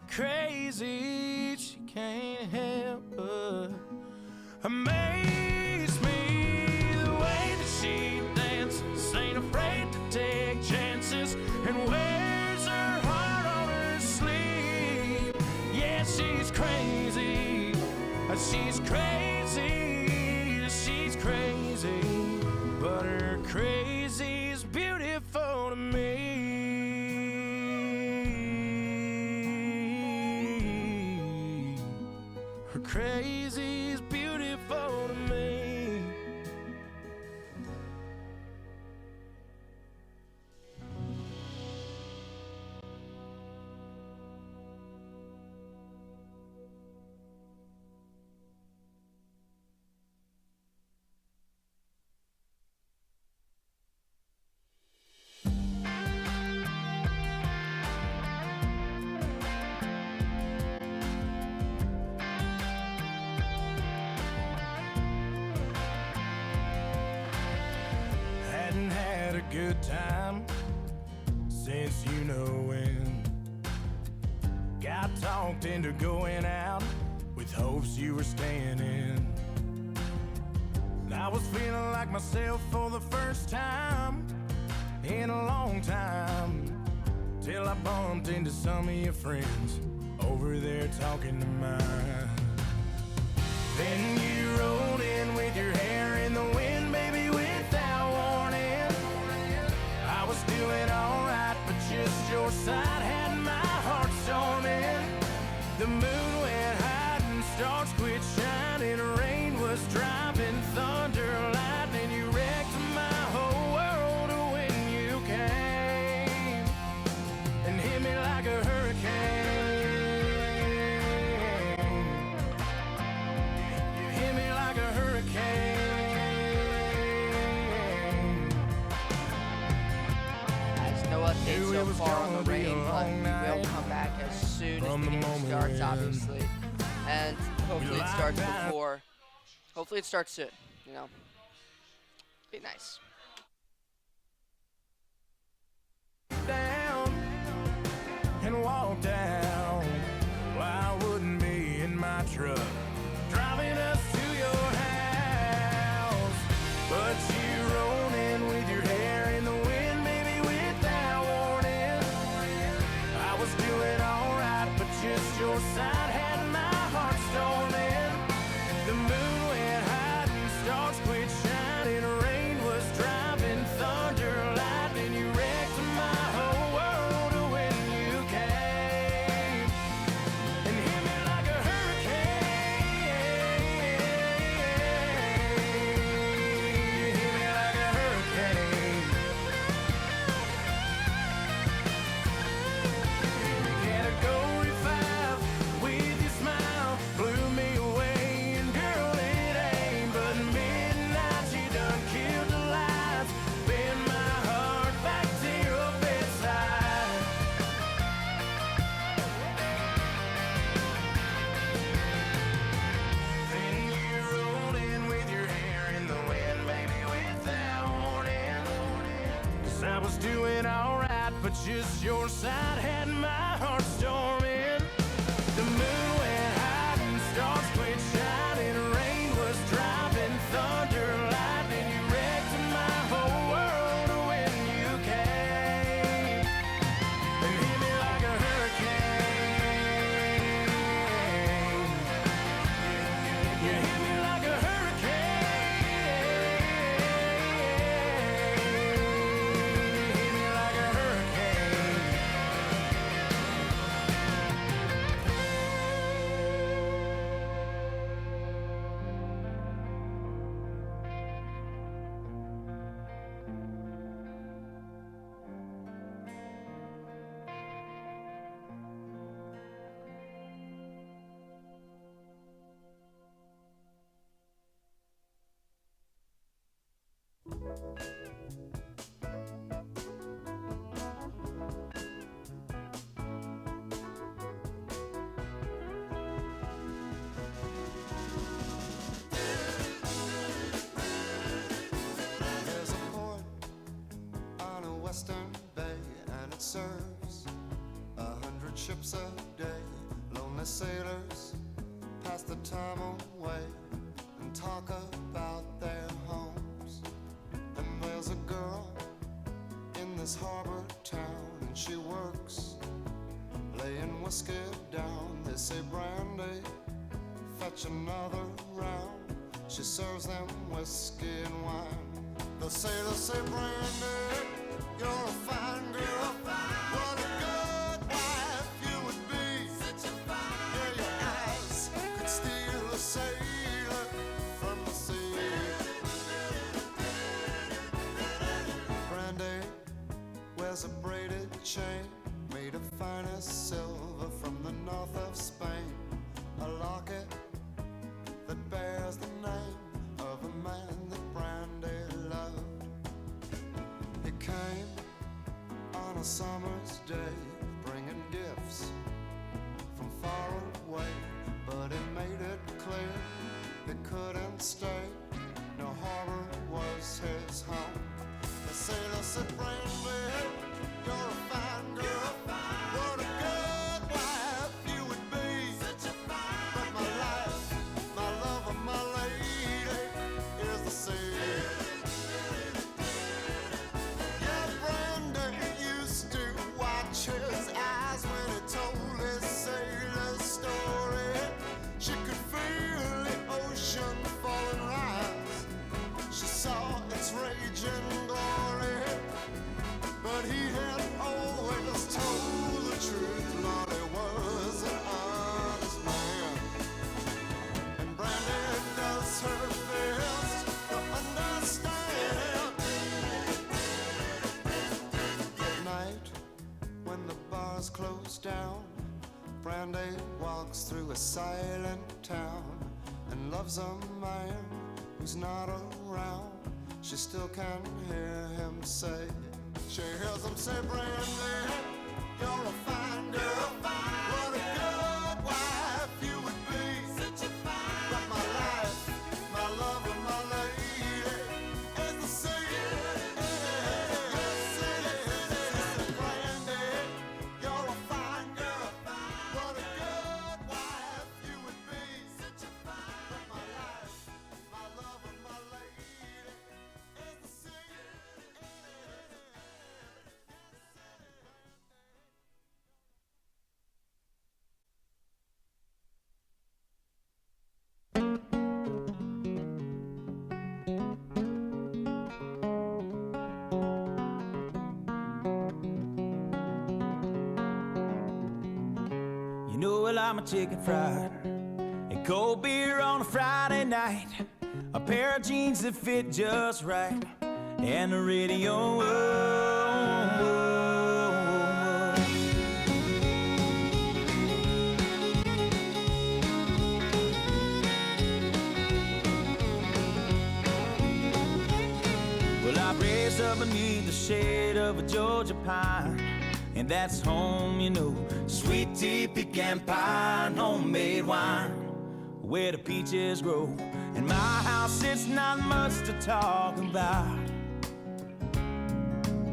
crazy, she can't help but amaze me. The way that she dances, ain't afraid to take chances, and wears her heart on her sleeve. Yeah, she's crazy, she's crazy, she's crazy, but her crazy's beautiful to me. Her crazy's beautiful to me. Hadn't had a good time since you know when. Got talked into going out with hopes you were staying in. I was feeling like myself for the first time in a long time, till I bumped into some of your friends over there talking to mine. Then you rolled in with your hair in the wind, baby, without warning. I was doing alright, but just your side had my heart storming. The moon went high and stars quit shining. Rain was dropping, thunder, lightning. You wrecked my whole world when you came and hit me like a hurricane. You hit me like a hurricane. There's no update so far on the rain, but we will come back as soon as the game starts, obviously. And hopefully it starts before. Hopefully it starts soon, you know. Be nice. Down and walk down. Well, I wouldn't be in my truck driving us to your house, but you rolled in with your hair in the wind, baby, without warning. I was doing alright, but just your side had my heart storming. The moon went high and stars quit shining. Rain was dropping, thunder, lightning. You wrecked my whole world when you came and hit me like a hurricane. You hit me like a hurricane. Category 5 with your smile blew me away, and girl, it ain't but midnight. You done killed the lights, bend my heart back to your bedside. Then you rolled in with your hair in the wind, baby, without warning. 'Cause I was doing alright, but just your side had my heart storming. The moon went high and stars quit shining. Rain was dropping, thunder, lightning. You wrecked my whole world when you came and hit me like a hurricane. You hit me like a hurricane. Hit me like a hurricane. There's a port on a western bay, and it serves 100 ships a day. Lonely sailors pass the time away and talk about their homes. And there's a girl in this harbor town, and she works laying whiskey down. They say, Brandy, fetch another round. She serves them whiskey and wine. The sailors say, Brandy, you're a fine girl. What a good wife you would be. Yeah, your eyes could steal a sailor from the sea. Brandy wears a braided chain made of finest silver from the north of Spain. A locket that bears the name of a man that Brandy loved. He came on a summer's day, bringing gifts from far away, but he made it clear he couldn't stay. No harbor was his home. The sailor said, Brandy, you're a fine girl. What a good wife you would be. But my life, my love, and my lady is the sea. Brandy walks through a silent town and loves a man who's not around. She still can hear him say, she hears him say, Brandy, you're a fine girl. What a good wife you would be. Such a fine. But my life, my love, and my lady is the sea. Brandy, you're a fine girl. What a good wife you would be. Such a fine. But my life, my love, and my lady is the sea. You know I like my chicken fried and cold beer on a Friday night, a pair of jeans that fit just right, and the radio. Well, I raised up beneath the shade of a Georgia pine, and that's home, you know. Sweet tea, pecan pie, and homemade wine, where the peaches grow. In my house, it's not much to talk about,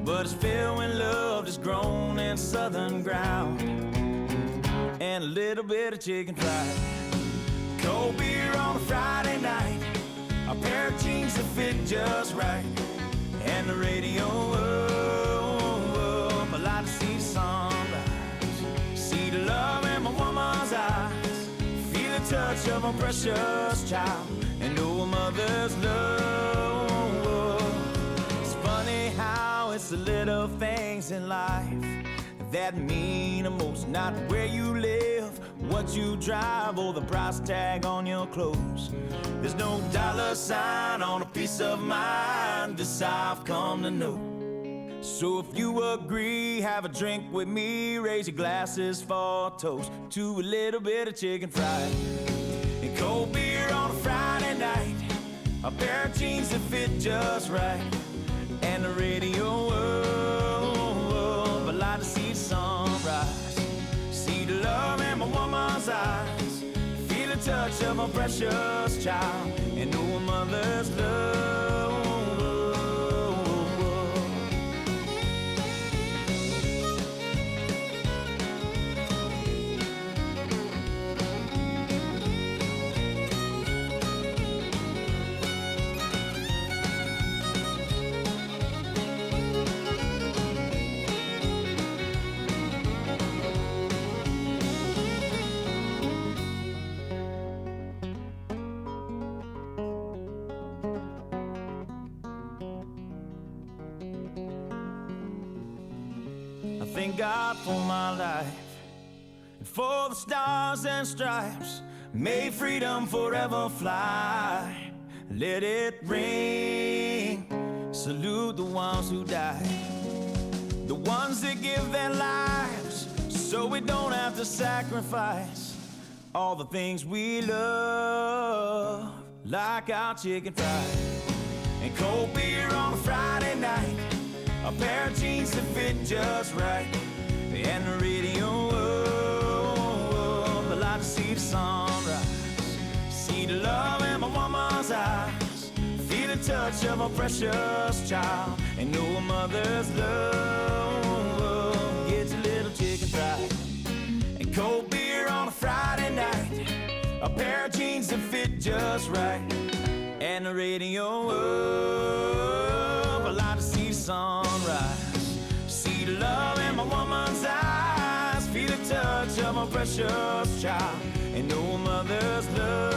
but it's filled when love is grown in southern ground, and a little bit of chicken fried, cold beer on a Friday night, a pair of jeans that fit just right, and the radio. I like to see the sunrise, see the love in my woman's eyes, feel the touch of a precious child, and know a mother's love. It's funny how it's the little things in life that mean the most, not where you live, what you drive, or the price tag on your clothes. There's no dollar sign on a piece of mind, this I've come to know. So if you agree, have a drink with me, raise your glasses for a toast to a little bit of chicken fried and cold beer on a Friday night, a pair of jeans that fit just right, and the radio. I like to see the sunrise, see the love in my woman's eyes, feel the touch of a precious child, and know a mother's love. Thank God for my life and for the stars and stripes. May freedom forever fly. Let it ring. Salute the ones who died, the ones that give their lives so we don't have to sacrifice all the things we love, like our chicken fried and cold beer on a Friday night, a pair of jeans that fit just right, and the radio. I like to see the sunrise, see the love in my woman's eyes, feel the touch of a precious child, and know a mother's love. Get your little chicken fried and cold beer on a Friday night, a pair of jeans that fit just right, and the radio. I like to see the sunrise, see the love in my woman's eyes, feel the touch of a precious child, and know a mother's love.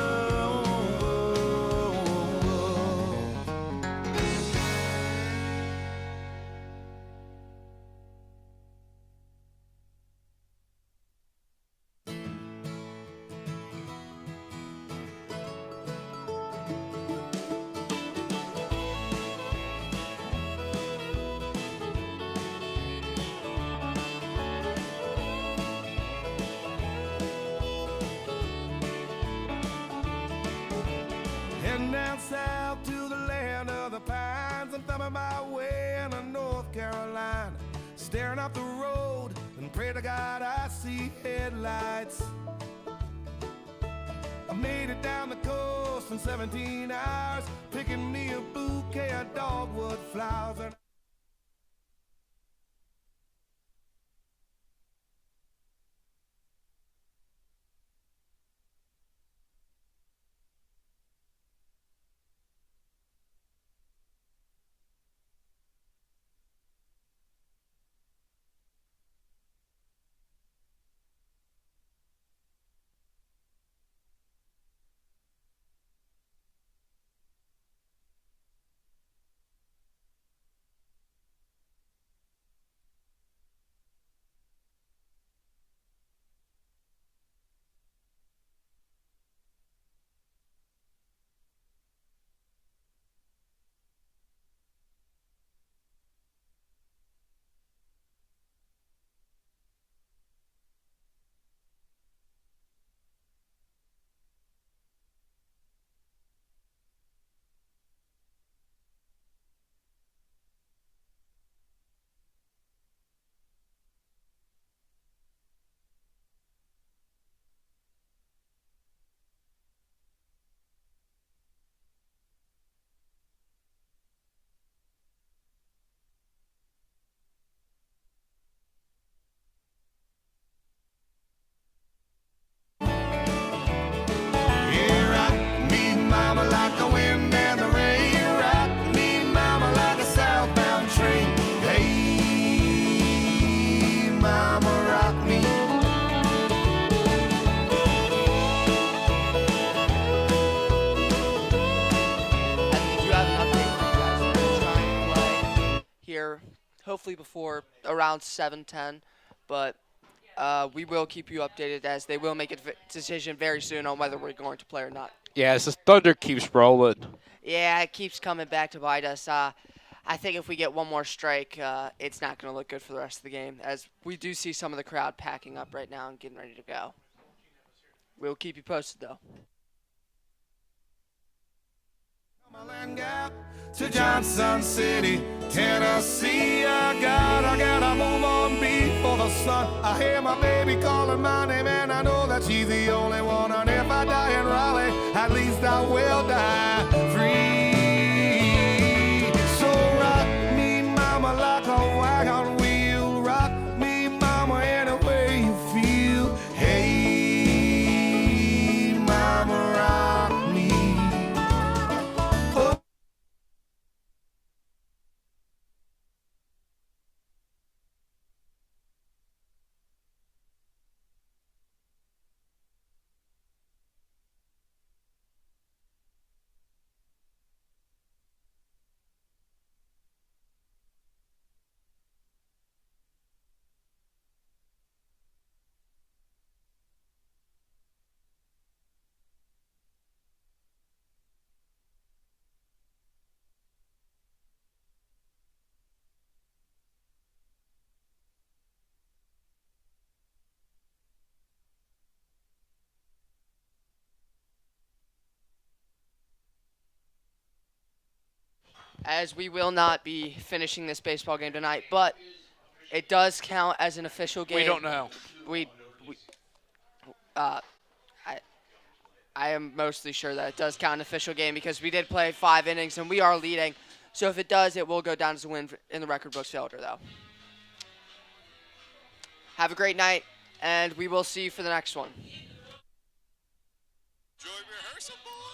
God, I see headlights. I made it down the coast in 17 hours, picking me a bouquet of dogwood flowers. Hopefully before around 7:10, but we will keep you updated as they will make a decision very soon on whether we're going to play or not. Yeah, as the Thunder keeps rolling. Yeah, it keeps coming back to bite us. I think if we get one more strike, it's not going to look good for the rest of the game, as we do see some of the crowd packing up right now and getting ready to go. We'll keep you posted, though. To Johnson City, Tennessee, I gotta move on before the sun. I hear my baby calling my name, and I know that she's the only one. And if I die in Raleigh, at least I will die free. So rock me, mama, like a wagon wheel. Rock me, mama, any way you feel. Hey, mama, rock me. Oh. As we will not be finishing this baseball game tonight, but it does count as an official game. We don't know. I am mostly sure that it does count an official game because we did play 5 innings and we are leading. So if it does, it will go down as a win in the record books for Elder, though. Have a great night, and we will see you for the next one. Enjoy rehearsal, boys.